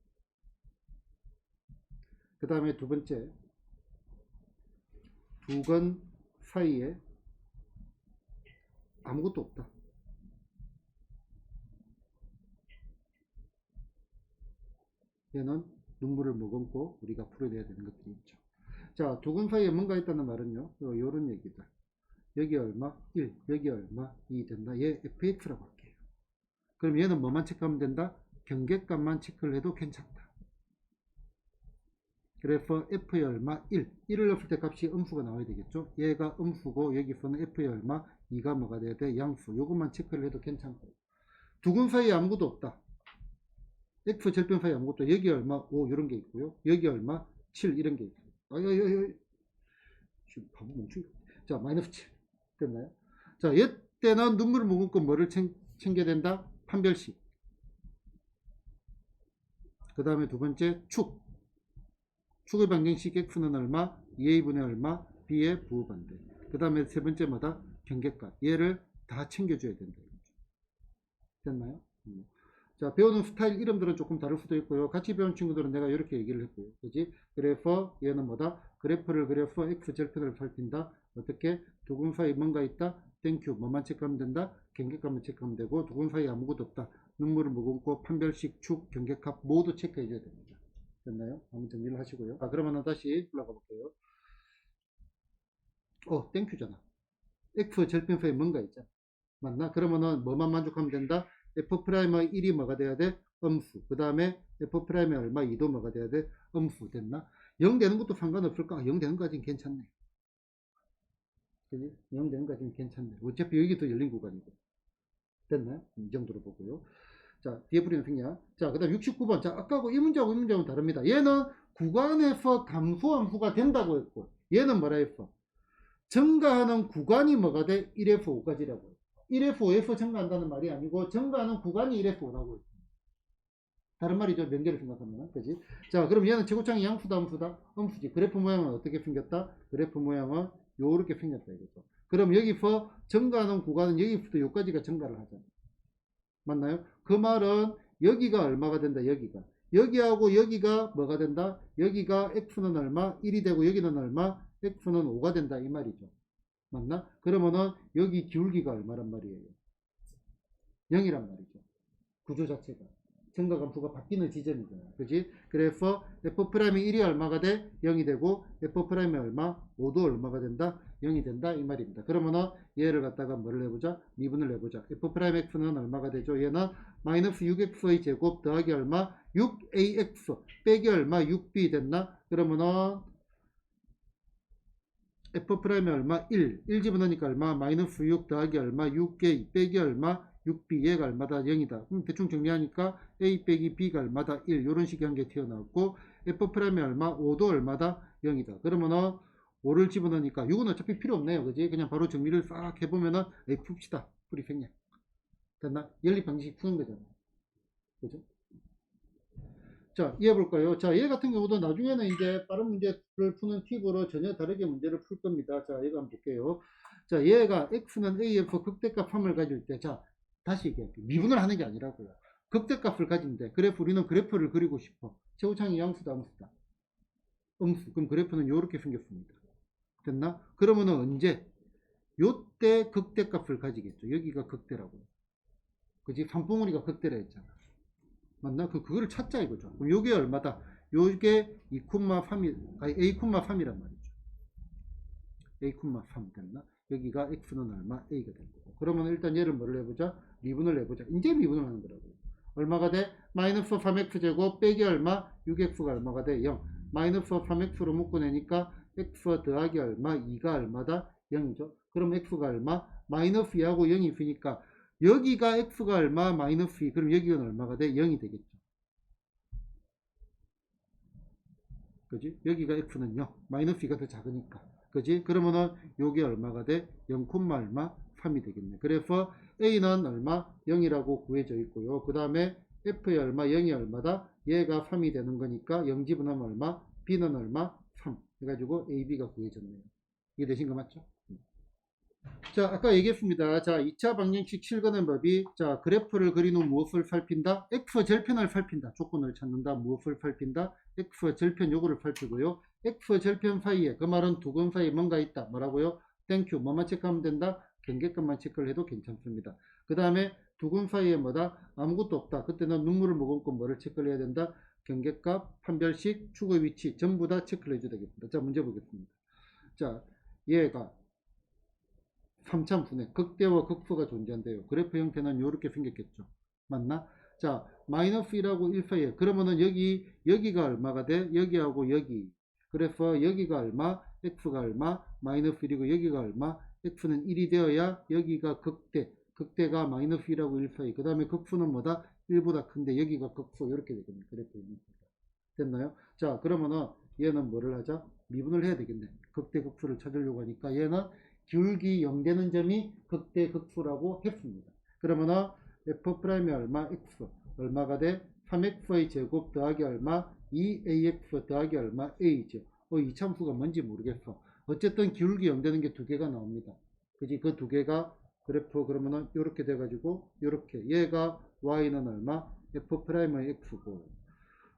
그 다음에 두 번째 두 건 사이에 아무것도 없다. 얘는 눈물을 머금고 우리가 풀어내야 되는 것들이 있죠. 자, 두 건 사이에 뭔가 있다는 말은요. 요런 얘기다. 여기 얼마? 1, 여기 얼마? 2 된다. 얘 fx라고 할게요. 그럼 얘는 뭐만 체크하면 된다? 경계값만 체크를 해도 괜찮다. 그래서 f의 얼마? 1. 1을 넣었을 때 값이 음수가 나와야 되겠죠. 얘가 음수고 여기서는 f의 얼마? 2가 뭐가 돼야 돼? 양수. 요것만 체크를 해도 괜찮고. 두 근 사이에 아무것도 없다. x 절편 사이에 아무것도 여기 얼마? 5 이런 게 있고요. 여기 얼마? 7 이런 게 있어요. 지금 바보 멈추기. 자, 마이너스 7 됐나요? 자, 얘때는 눈물을 머금고 뭐를 챙겨야 된다? 판별식. 그 다음에 두 번째 축의 방정식 x는 얼마? 2a분의 얼마? b의 부호반대. 그 다음에 세 번째 뭐다? 경계값. 얘를 다 챙겨줘야 된다. 됐나요? 자, 배우는 스타일 이름들은 조금 다를 수도 있고요. 같이 배운 친구들은 내가 이렇게 얘기를 했고요. 그지? 그래서 얘는 뭐다? 그래프를 그려서 x 절편을 살핀다. 어떻게? 두 근 사이 뭔가 있다? 땡큐. 뭐만 체크하면 된다? 경계값만 체크하면 되고 두 근 사이 아무것도 없다. 눈물을 머금고 판별식, 축, 경계값 모두 체크해줘야 됩니다. 됐나요? 한번 정리를 하시고요. 그러면 다시 올라가 볼게요. 땡큐잖아. x 절편 사이 뭔가 있잖아. 맞나? 그러면은 뭐만 만족하면 된다? f'의 1이 뭐가 돼야 돼? 음수. 그 다음에 f'의 얼마? 2도 뭐가 돼야 돼? 음수. 됐나? 0 되는 것도 상관없을까? 0 되는 까지는 괜찮네. 그지? 0 되는 까지는 괜찮네. 어차피 여기 더 열린 구간이고. 됐나요? 이 정도로 보고요. 자, 뒤에 뿌리는 생략. 자, 그 다음 69번. 자, 아까하고 이 문제하고 이 문제하고는 다릅니다. 얘는 구간에서 감소함수가 된다고 했고, 얘는 뭐라 했어? 증가하는 구간이 뭐가 돼? 1에서 5까지라고. 1에서 5에서 증가한다는 말이 아니고 증가하는 구간이 1에서 5라고 했어. 다른 말이죠. 명제를 생각하면. 그지? 자, 그럼 얘는 최고창이 양수다, 음수다? 음수지. 그래프 모양은 어떻게 생겼다? 그래프 모양은 요렇게 생겼다 이거죠. 그럼 여기서 증가하는 구간은 여기부터 여기까지가 증가를 하잖아요. 맞나요? 그 말은 여기가 얼마가 된다. 여기하고 여기가 뭐가 된다? 여기가 x는 얼마? 1이 되고 여기는 얼마? x는 5가 된다 이 말이죠. 맞나? 그러면은 여기 기울기가 얼마란 말이에요? 0이란 말이죠. 구조 자체가. 증가감수가 바뀌는 지점이잖아요. 그지? 그래서 F'이 1이 얼마가 돼? 0이 되고 F'이 얼마? 5도 얼마가 된다? 0이 된다 이 말입니다. 그러면은 얘를 갖다가 뭐를 해보자? 미분을 해보자. F'X는 얼마가 되죠? 얘는 마이너스 6X의 제곱 더하기 얼마? 6AX 빼기 얼마? 6B 됐나? 그러면은 F'이 얼마? 1 집어넣으니까 얼마? 마이너스 6 더하기 얼마? 6A 빼기 얼마? 6B 얘가 얼마다? 0이다. 그럼 대충 정리하니까 A 빼기 B가 얼마다? 1 이런 식의 한 개 튀어나왔고 F'이 얼마? 5도 얼마다? 0이다. 그러면은 5를 집어넣으니까 6은 어차피 필요 없네요. 그지? 그냥 바로 정리를 싹 해보면은 풉시다. 풀이 생략. 됐나? 연립 방식 푸는 거잖아. 그죠? 자, 이해 볼까요? 자, 얘 같은 경우도 나중에는 이제 빠른 문제를 푸는 팁으로 전혀 다르게 문제를 풀 겁니다. 자, 얘가 한번 볼게요. 자, 얘가 x는 a에서 극대값 3을 가질 때, 자, 다시 얘기할게요. 미분을 하는 게 아니라고요. 극대값을 가진대. 그래프, 우리는 그래프를 그리고 싶어. 최우창이 양수다, 음수다. 음수. 그럼 그래프는 이렇게 생겼습니다. 됐나? 그러면은 언제? 요때 극대값을 가지겠죠. 여기가 극대라고요. 그지? 산봉우리가 극대라 했잖아. 맞나? 그거를 찾자 이거죠. 그럼 요게 얼마다? 요게 2,3이, 아니 A,3이란 말이죠. A,3 됐나? 여기가 X는 얼마? A가 된 거고. 그러면 일단 얘를 뭐를 해보자? 미분을 해보자. 이제 미분을 하는 거라고요. 얼마가 돼? 마이너스 3X제곱 빼기 얼마? 6X가 얼마가 돼? 0. 마이너스 3X로 묶어내니까 X 더하기 얼마? 2가 얼마다? 0이죠. 그럼 X가 얼마? 마이너스 2하고 0이 있으니까 여기가 x가 얼마? 마이너스 2. 그럼 여기가 얼마가 돼? 0이 되겠죠. 그지? 여기가 x는 0. 마이너스 2가 더 작으니까. 그지? 그러면은 요게 얼마가 돼? 0, 얼마? 3이 되겠네. 그래서 a는 얼마? 0이라고 구해져 있고요. 그 다음에 f의 얼마? 0이 얼마다? 얘가 3이 되는 거니까 0 집어넣으면 얼마? b는 얼마? 3. 해가지고 ab가 구해졌네요. 이게 되신 거 맞죠? 자, 아까 얘기했습니다. 자, 2차 방정식 실근의 법이, 자, 그래프를 그린 후 무엇을 살핀다? X 절편을 살핀다. 조건을 찾는다. 무엇을 살핀다? X 절편 요구를 살피고요. X 절편 사이에, 그 말은 두 근 사이에 뭔가 있다. 뭐라고요? 땡큐. 뭐만 체크하면 된다? 경계값만 체크를 해도 괜찮습니다. 그 다음에 두 근 사이에 뭐다? 아무것도 없다. 그때는 눈물을 머금고 뭐를 체크를 해야 된다? 경계값, 판별식, 축의 위치 전부 다 체크를 해줘야 되겠습니다. 자, 문제 보겠습니다. 자, 얘가 3차분의 극대와 극소가 존재한대요. 그래프 형태는 이렇게 생겼겠죠. 맞나? 자, 마이너스 1하고 1 사이에. 그러면은 여기가 얼마가 돼? 여기하고 여기. 그래서 여기가 얼마? x가 얼마? 마이너스 1이고 여기가 얼마? x는 1이 되어야 여기가 극대. 극대가 마이너스 1하고 1 사이. 그 다음에 극수는 뭐다? 1보다 큰데 여기가 극소. 이렇게 되겠네. 그래프 형태가. 됐나요? 자, 그러면은 얘는 뭐를 하자? 미분을 해야 되겠네. 극대 극수를 찾으려고 하니까 얘는 기울기 0 되는 점이 극대 극수라고 했습니다. 그러면은 F'이 얼마? X. 얼마가 돼? 3X의 제곱 더하기 얼마? 2AX 더하기 얼마? A죠. 이 참수가 뭔지 모르겠어. 어쨌든 기울기 0 되는 게 두 개가 나옵니다. 그지? 그 두 개가 그래프 그러면은 이렇게 돼가지고 이렇게 얘가 Y는 얼마? F'의 X고.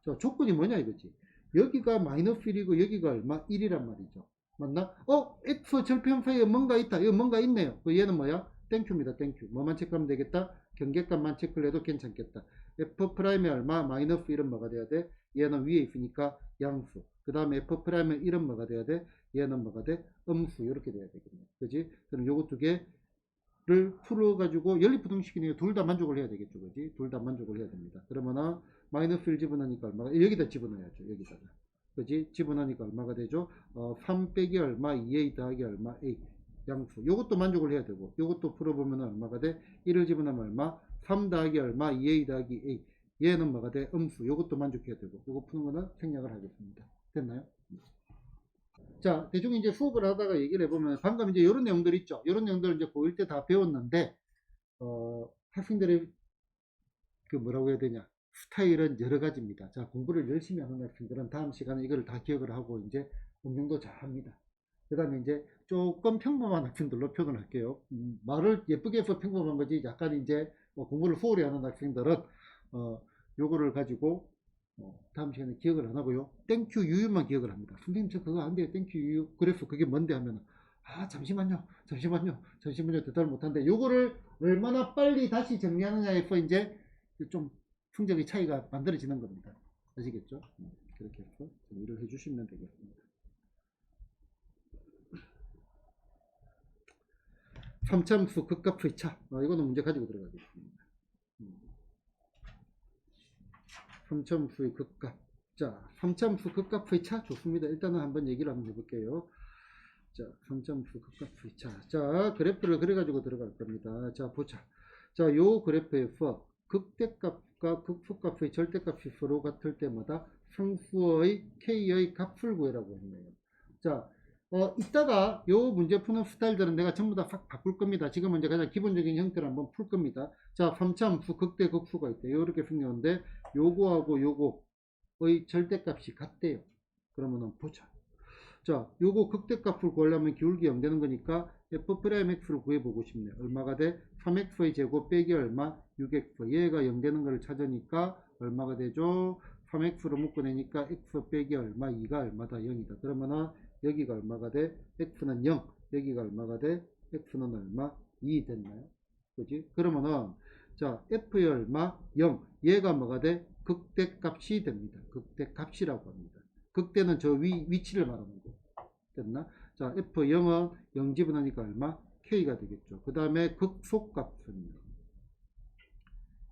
자, 조건이 뭐냐 이거지. 여기가 마이너스 1이고 여기가 얼마? 1이란 말이죠. 맞나? X 절편 사이에 뭔가 있다. 이거 뭔가 있네요. 얘는 뭐야? 땡큐입니다. 땡큐. 뭐만 체크하면 되겠다? 경계값만 체크를 해도 괜찮겠다. F'이 얼마? 마이너스 1은 뭐가 돼야 돼? 얘는 위에 있으니까 양수. 그 다음에 F'의 1은 뭐가 돼야 돼? 얘는 뭐가 돼? 음수. 이렇게 돼야 되겠네. 그지? 그럼 요거 두 개를 풀어가지고 연립부등식이네요. 둘 다 만족을 해야 되겠죠. 그지? 둘 다 만족을 해야 됩니다. 그러면은 마이너스 1 집어넣으니까 얼마가? 여기다 집어넣어야죠. 여기다가. 그지? 집어넣으니까 얼마가 되죠? 3 빼기 얼마? 2a 더하기 얼마? a. 양수. 요것도 만족을 해야 되고, 요것도 풀어보면 얼마가 돼? 1을 집어넣으면 얼마? 3 더하기 얼마? 2a 더하기 a. 얘는 뭐가 돼? 음수. 요것도 만족해야 되고, 요거 푸는 거는 생략을 하겠습니다. 됐나요? 자, 대충 이제 수업을 하다가 얘기를 해보면, 방금 이제 이런 내용들 있죠? 이런 내용들을 이제 고1 때 다 배웠는데, 학생들의 그 뭐라고 해야 되냐? 스타일은 여러 가지입니다. 자, 공부를 열심히 하는 학생들은 다음 시간에 이걸 다 기억을 하고 이제 응용도 잘 합니다. 그 다음에 이제 조금 평범한 학생들로 표현할게요. 말을 예쁘게 해서 평범한 거지, 약간 이제 뭐 공부를 소홀히 하는 학생들은 요거를 가지고 다음 시간에 기억을 안 하고요. 땡큐 유유만 기억을 합니다. 선생님 저 그거 안 돼요. 땡큐 유유. 그래서 그게 뭔데 하면 잠시만요 대답을 못한데, 요거를 얼마나 빨리 다시 정리하느냐에서 이제 좀 성적의 차이가 만들어지는 겁니다. 아시겠죠? 그렇게 해서 정리를 해주시면 되겠습니다. 3참수 극값의 차. 이거는 문제 가지고 들어가겠습니다. 3참수의 극값. 자, 3참수 극값의 차 좋습니다. 일단은 한번 얘기를 한번 해볼게요. 자, 3참수 극값의 차. 자, 그래프를 그려가지고 들어갈 겁니다. 자, 보자. 자, 요 그래프에서 극대값과 극소값의 절대값이 서로 같을 때마다 상수의 k의 값을 구해라고 했네요. 자, 이따가 요 문제 푸는 스타일들은 내가 전부 다 싹 바꿀 겁니다. 지금은 이제 가장 기본적인 형태를 한번 풀 겁니다. 자, 3참수 극대 극수가 있대요. 이렇게 생겼는데 요거하고 요거의 절대값이 같대요. 그러면은 보자. 자, 요거 극대값을 구하려면 기울기 0 되는 거니까 f'x를 구해보고 싶네요. 얼마가 돼? 3x의 제곱 빼기 얼마? 6x. 얘가 0 되는 거를 찾으니까 얼마가 되죠? 3x로 묶어내니까 x 빼기 얼마? 2가 얼마다? 0이다. 그러면은 여기가 얼마가 돼? x는 0. 여기가 얼마가 돼? x는 얼마? 2 됐나요? 그지? 그러면은 자, f의 얼마? 0. 얘가 뭐가 돼? 극대값이 됩니다. 극대값이라고 합니다. 극대는 저 위치를 말하는 거. 됐나? 자, F0은 0 집어넣으니까 얼마? K가 되겠죠. 그 다음에 극소값은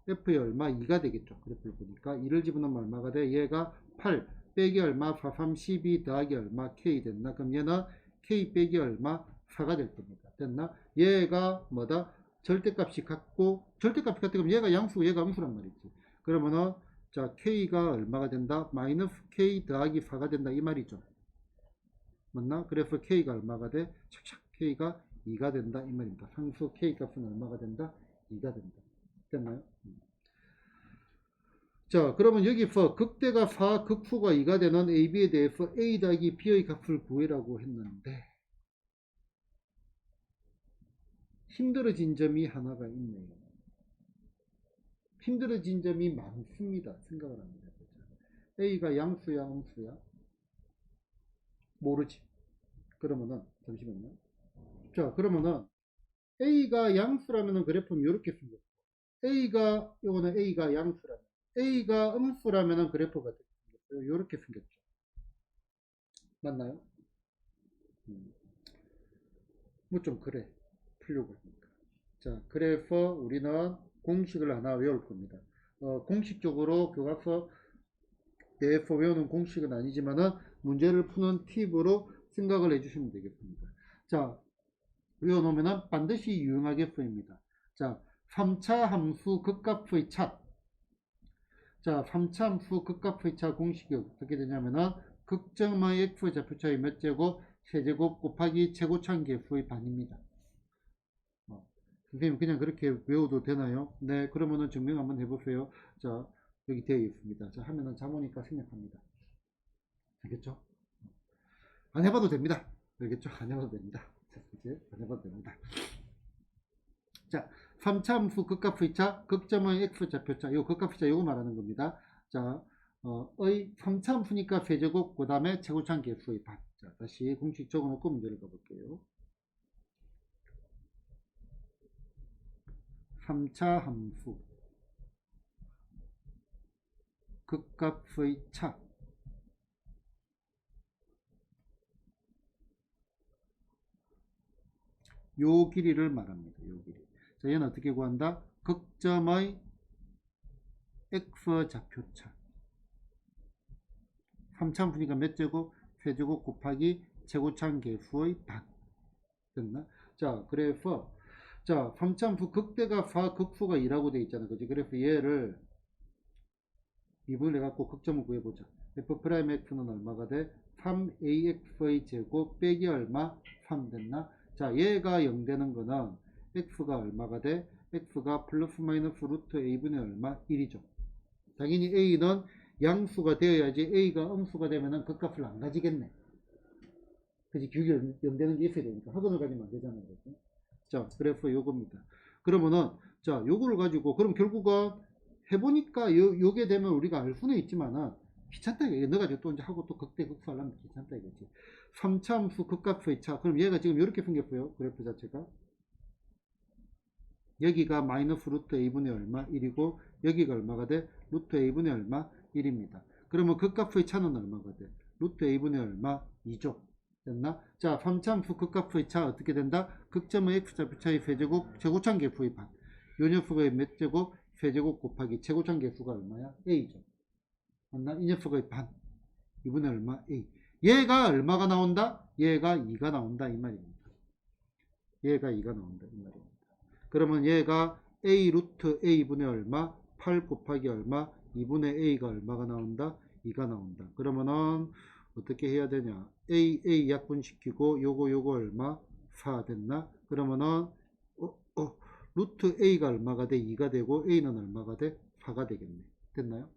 F의 얼마? 2가 되겠죠. 그래프를 보니까 2를 집어넣으면 얼마가 돼? 얘가 8 빼기 얼마? 4, 3, 12 더하기 얼마? K 됐나? 그럼 얘는 K 빼기 얼마? 4가 될 겁니다. 됐나? 얘가 뭐다? 절대값이 같고, 절대값이 같다 그러면 얘가 양수고 얘가 음수란 말이지. 그러면은 자, K가 얼마가 된다? 마이너스 K 더하기 4가 된다 이 말이죠. 맞나? 그래서 K가 얼마가 돼? 착착 K가 2가 된다 이 말입니다. 상수 K 값은 얼마가 된다? 2가 된다. 됐나요? 자, 그러면 여기서 극대가 4, 극수가 2가 되는 AB에 대해서 A 더하기 B의 값을 구해라고 했는데 힘들어진 점이 하나가 있네요. 힘들어진 점이 많습니다. 생각을 합니다. A가 양수야 음수야? 모르지. 그러면은 잠시만요. 자, 그러면은 A가 양수라면은 그래프는 이렇게 생겼어. 요거는 A가 양수라면, A가 음수라면은 그래프가 생겼어요. 이렇게 생겼죠. 맞나요? 뭐 좀 그래. 풀려고 합니다. 자, 그래서 우리는 공식을 하나 외울 겁니다. 공식적으로 교과서 내에서 외우는 공식은 아니지만은 문제를 푸는 팁으로 생각을 해주시면 되겠습니다. 자, 외워놓으면 반드시 유용하겠습니다. 자, 3차 함수 극값의 차. 자, 3차 함수 극값의 차 공식이 어떻게 되냐면은 극점의 x의 좌표차의 몇 제곱? 세제곱 곱하기 최고차인 개수의 반입니다. 선생님 그냥 그렇게 외워도 되나요? 네, 그러면은 증명 한번 해보세요. 자, 여기 되어 있습니다. 자, 하면은 자모니까 생략합니다. 알겠죠? 안 해봐도 됩니다. 알겠죠? 안 해봐도 됩니다. 자, 이제 안 해봐도 됩니다. 자, 3차 함수 극값의 차, 극점의 x 좌표차, 요 극값의 차 요거 말하는 겁니다. 자, 의 3차 함수니까 세제곱, 그 다음에 최고차인 개수의 반. 자, 다시 공식 적어놓고 문제를 가볼게요. 3차 함수 극값의 차. 요 길이를 말합니다. 요 길이. 자, 얘는 어떻게 구한다? 극점의 x 좌표차. 3차 함수니까 몇 제곱? 세제곱 곱하기 최고차인 개수의 반. 됐나? 자, 그래서 자, 3차 함수 극대가 4, 극수가 2라고 되어 있잖아. 그지? 그래서 얘를 미분을 해갖고 극점을 구해보자. f'x는 얼마가 돼? 3ax의 제곱 빼기 얼마? 3 됐나? 자, 얘가 0 되는 거는 x가 얼마가 돼? x가 플러스 마이너스 루트 a분의 얼마? 1이죠. 당연히 a는 양수가 되어야지 a가 음수가 되면은 그 값을 안 가지겠네. 그지? 기울기 연대는 게 있어야 되니까 흑원을 가지면 안 되잖아요. 그렇죠? 자, 그래프 요겁니다. 그러면은 자, 요거를 가지고 그럼 결국은 해보니까 요게 되면 우리가 알 수는 있지만은 귀찮다 이게 넣어가지고 또 이제 하고 또 극대 극소하려면 귀찮다 이거지. 3차 함수 극값의 차. 그럼 얘가 지금 이렇게 생겼고요. 그래프 자체가 여기가 마이너스 루트 a분의 얼마 1이고 여기가 얼마가 돼? 루트 a분의 얼마 1입니다. 그러면 극값의 차는 얼마가 돼? 루트 a분의 얼마 2죠. 됐나? 자, 3참수 극값의 차 어떻게 된다? 극점의 x좌표 차의 세제곱 최고창 계수의 반. 요 녀석의 몇 제곱? 세제곱 곱하기 최고창 계수가 얼마야? a죠. 맞나? 이 녀석의 반. 2분의 얼마? a. 얘가 얼마가 나온다? 얘가 2가 나온다 이 말입니다. 얘가 2가 나온다 이 말입니다. 그러면 얘가 a 루트 a분의 얼마? 8 곱하기 얼마? 2분의 a가 얼마가 나온다? 2가 나온다. 그러면은 어떻게 해야 되냐? a 약분시키고 요거 얼마? 4 됐나? 그러면은 루트 a가 얼마가 돼? 2가 되고 a는 얼마가 돼? 4가 되겠네. 됐나요?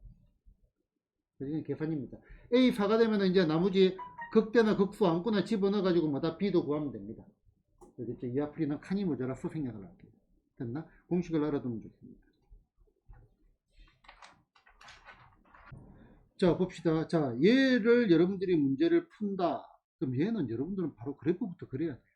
그냥 계산입니다. a 4가 되면 이제 나머지 극대나 극수 아무거나 집어넣어 가지고 뭐다 b도 구하면 됩니다. 그렇죠? 이 앞으로는 칸이 모자라서 생략을 할게요. 됐나? 공식을 알아두면 좋습니다. 자, 봅시다. 자, 얘를 여러분들이 문제를 푼다. 그럼 얘는 여러분들은 바로 그래프부터 그려야 돼요.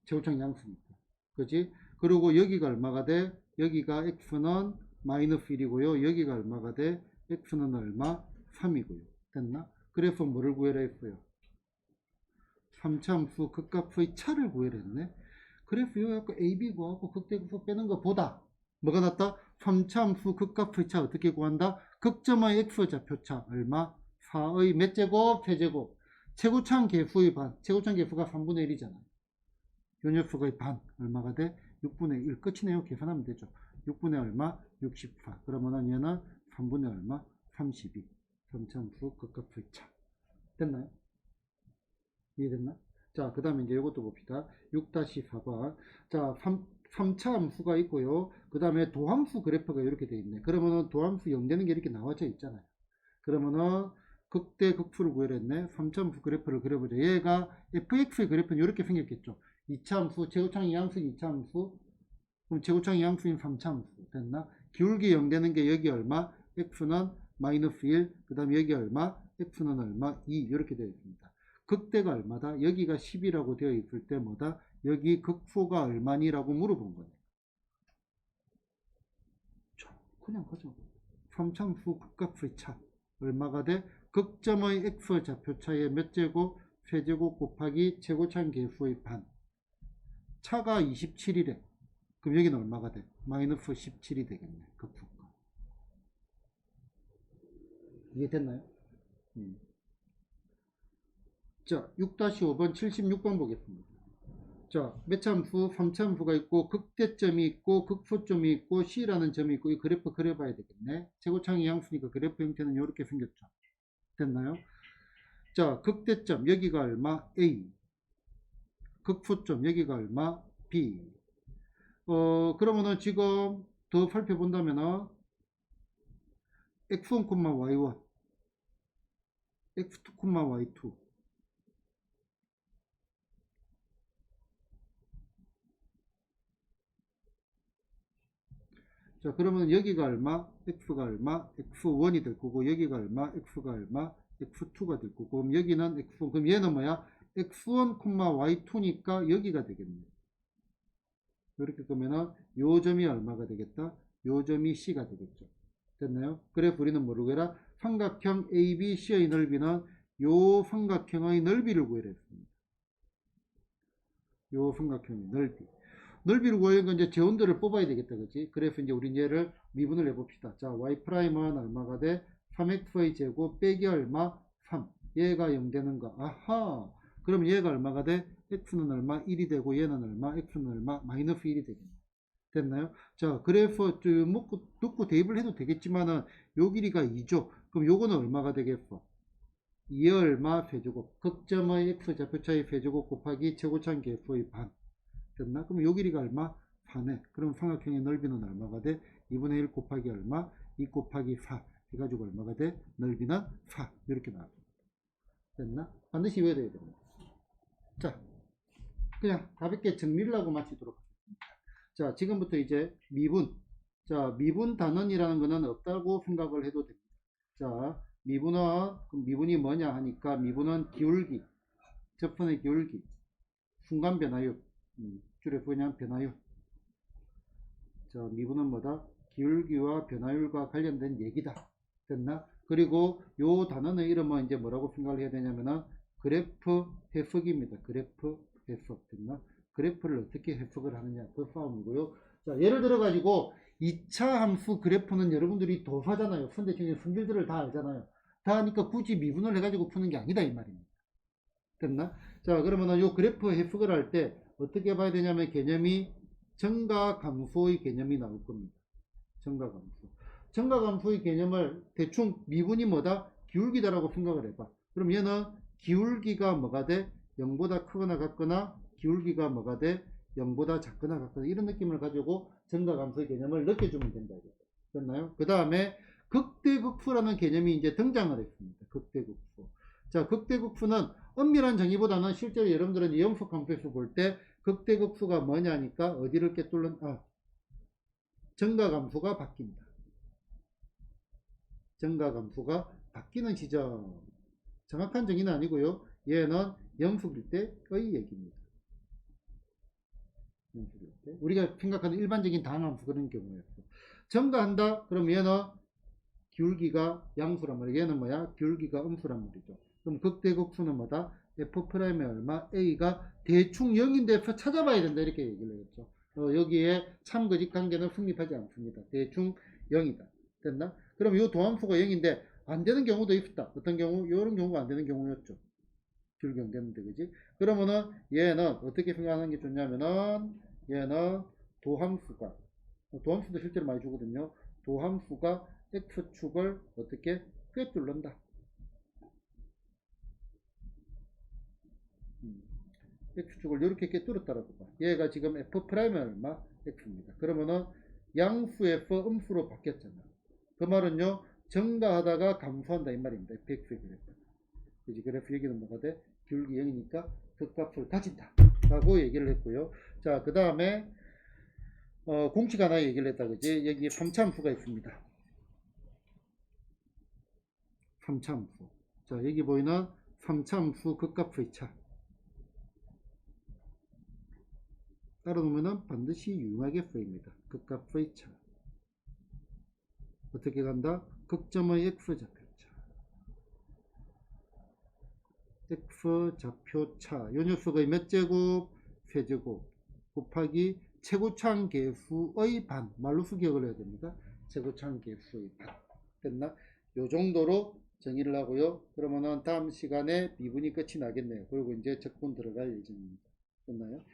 최고창 양수니까. 그지? 그리고 여기가 얼마가 돼? 여기가 x는 마이너스 1이고요. 여기가 얼마가 돼? x는 얼마? 3이고요. 됐나? 그래서 뭐를 구해라 했어요? 3차함수 극값의 차를 구해라 했네. 그래서 요 아까 AB 구하고 극대극소 빼는 것보다 뭐가 낫다? 3차함수 극값의 차 어떻게 구한다? 극점의 x좌표차 얼마? 4의 몇 제곱? 세제곱. 최고창 계수의 반. 최고창 계수가 3분의 1이잖아. 요 녀석의 반 얼마가 돼? 6분의 1. 끝이네요. 계산하면 되죠. 6분의 얼마? 64. 그러면은 얘는 3분의 얼마? 32. 3차함수 극값의 차. 됐나요? 이해됐나? 자, 그 다음에 이제 이것도 봅시다. 6-4번. 자, 3차 함수가 있고요. 그 다음에 도함수 그래프가 이렇게 되어 있네. 그러면은 도함수 0되는 게 이렇게 나와져 있잖아요. 그러면은 극대 극수를 구해라 했네. 3차 함수 그래프를 그려보자. 얘가 fx의 그래프는 이렇게 생겼겠죠. 2차 함수, 최고창이 양수인 2차 함수. 그럼 최고창이 양수인 3차 함수. 됐나? 기울기 0되는 게 여기 얼마? x는 마이너스 1. 그 다음에 여기 얼마? x는 얼마? 2. 이렇게 되어 있습니다. 극대가 얼마다? 여기가 10이라고 되어 있을 때 뭐다? 여기 극소가 얼마니라고 물어본 거예요. 그냥 가죠. 3참수 극값의 차 얼마가 돼? 극점의 x 좌표차의 몇 제곱? 세제곱 곱하기 최고창 계수의 반. 차가 27이래. 그럼 여기는 얼마가 돼? 마이너스 17이 되겠네. 극소가. 이해됐나요? 자, 6-5번 76번 보겠습니다. 자, 매참수, 3참수가 있고 극대점이 있고 극소점이 있고 C라는 점이 있고 이 그래프 그려봐야 되겠네. 최고창이 양수니까 그래프 형태는 이렇게 생겼죠. 됐나요? 자, 극대점 여기가 얼마? A. 극소점 여기가 얼마? B. 그러면은 지금 더 살펴본다면은 x1, y1, x2, y2. 자, 그러면 여기가 얼마? x가 얼마? x1이 될 거고, 여기가 얼마? x가 얼마? x2가 될 거고, 그럼 여기는 x1, 그럼 얘는 뭐야? x1, y2니까 여기가 되겠네. 이렇게 그러면은 요 점이 얼마가 되겠다? 요 점이 c가 되겠죠. 됐나요? 그래 우리는 뭐라고 해라? 삼각형 ABC의 넓이는 요 삼각형의 넓이를 구해라 했습니다. 요 삼각형의 넓이. 넓이를 구하려면 이제 재원들을 뽑아야 되겠다, 그치? 그래서 이제 우리 얘를 미분을 해봅시다. 자, y''은 얼마가 돼? 3x의 제곱 빼기 얼마? 3. 얘가 0 되는 거. 아하. 그럼 얘가 얼마가 돼? x는 얼마? 1이 되고 얘는 얼마? x는 얼마? 마이너스 1이 되겠네. 됐나요? 자, 그래서 쭉 놓고 대입을 해도 되겠지만은 요 길이가 2죠. 그럼 요거는 얼마가 되겠어? 2의 얼마? 세제곱. 극점의 x좌표차의 세제곱 곱하기 최고창 계수의 반. 됐나? 그럼 요 길이가 얼마? 4네. 그럼 삼각형의 넓이는 얼마가 돼? 2분의 1 곱하기 얼마? 2 곱하기 4 해가지고 얼마가 돼? 넓이는 4 이렇게 나왔습니다. 됐나? 반드시 외워야 됩니다. 자, 그냥 가볍게 정리를 하고 마치도록 하겠습니다. 자, 지금부터 이제 미분. 자, 미분 단원이라는 것은 없다고 생각을 해도 됩니다. 자, 미분이 뭐냐 하니까 미분은 기울기, 접근의 기울기, 순간 변화율, 줄여서 그냥 변화율. 자, 미분은 뭐다? 기울기와 변화율과 관련된 얘기다. 됐나? 그리고 요 단어의 이름은 이제 뭐라고 생각을 해야 되냐면은 그래프 해석입니다. 그래프 해석. 됐나? 그래프를 어떻게 해석을 하느냐. 그 싸움이고요. 자, 예를 들어 가지고 2차 함수 그래프는 여러분들이 도사잖아요. 선대적인 성질들을 다 알잖아요. 다 하니까 굳이 미분을 해가지고 푸는 게 아니다 이 말입니다. 됐나? 자, 그러면은 요 그래프 해석을 할 때 어떻게 봐야 되냐면 개념이 증가감소의 개념이 나올 겁니다. 증가감소. 증가감소의 개념을 대충 미분이 뭐다? 기울기다라고 생각을 해봐. 그럼 얘는 기울기가 뭐가 돼? 0보다 크거나 같거나 기울기가 뭐가 돼? 0보다 작거나 같거나 이런 느낌을 가지고 증가감소의 개념을 느껴주면 된다. 됐나요? 그 다음에 극대극수라는 개념이 이제 등장을 했습니다. 극대극수. 자, 극대극수는 엄밀한 정의보다는 실제로 여러분들은 영속함수에서 볼 때 극대극수가 뭐냐니까 어디를 꿰뚫는 증가감수가 바뀐다. 증가감수가 바뀌는 시점. 정확한 정의는 아니고요. 얘는 영속일 때의 얘기입니다. 영속일 때. 우리가 생각하는 일반적인 다항함수 그런 경우였어. 증가한다? 그럼 얘는 기울기가 양수란 말이야. 얘는 뭐야? 기울기가 음수란 말이죠. 그럼 극대극수는 뭐다? F'의 얼마? A가 대충 0인데 찾아봐야 된다. 이렇게 얘기를 했죠. 여기에 참거짓 관계는 성립하지 않습니다. 대충 0이다. 됐나? 그럼 이 도함수가 0인데 안 되는 경우도 있다. 어떤 경우? 이런 경우가 안 되는 경우였죠. 기울기 안 되는데, 그지? 그러면은 얘는 어떻게 생각하는 게 좋냐면은 얘는 도함수가 도함수도 실제로 많이 주거든요. 도함수가 X축을 어떻게 꿰뚫는다. X축을 이렇게 꿰뚫었다라고 봐. 얘가 지금 F'의 얼마? X입니다. 그러면은 양수에서 음수로 바뀌었잖아. 그 말은요, 증가하다가 감소한다 이 말입니다. Fx의 그래프. 그지? 그래프 여기는 뭐가 돼? 기울기 0이니까 극값을 가진다. 라고 얘기를 했고요. 자, 그 다음에 공식 하나 얘기를 했다. 그지? 여기 3차함수가 있습니다. 3차함수. 자, 여기 보이는 3차함수 극값의 차. 따라놓으면 반드시 유용하게 쓰입니다. 극값의 차. 어떻게 간다? 극점의 X좌표차. X좌표차. 요 녀석의 몇 제곱? 세제곱. 곱하기 최고차항 계수의 반. 말로 수기억을 해야 됩니다. 최고차항 계수의 반. 됐나? 요 정도로 정의를 하고요. 그러면은 다음 시간에 미분이 끝이 나겠네요. 그리고 이제 적분 들어갈 예정입니다. 됐나요?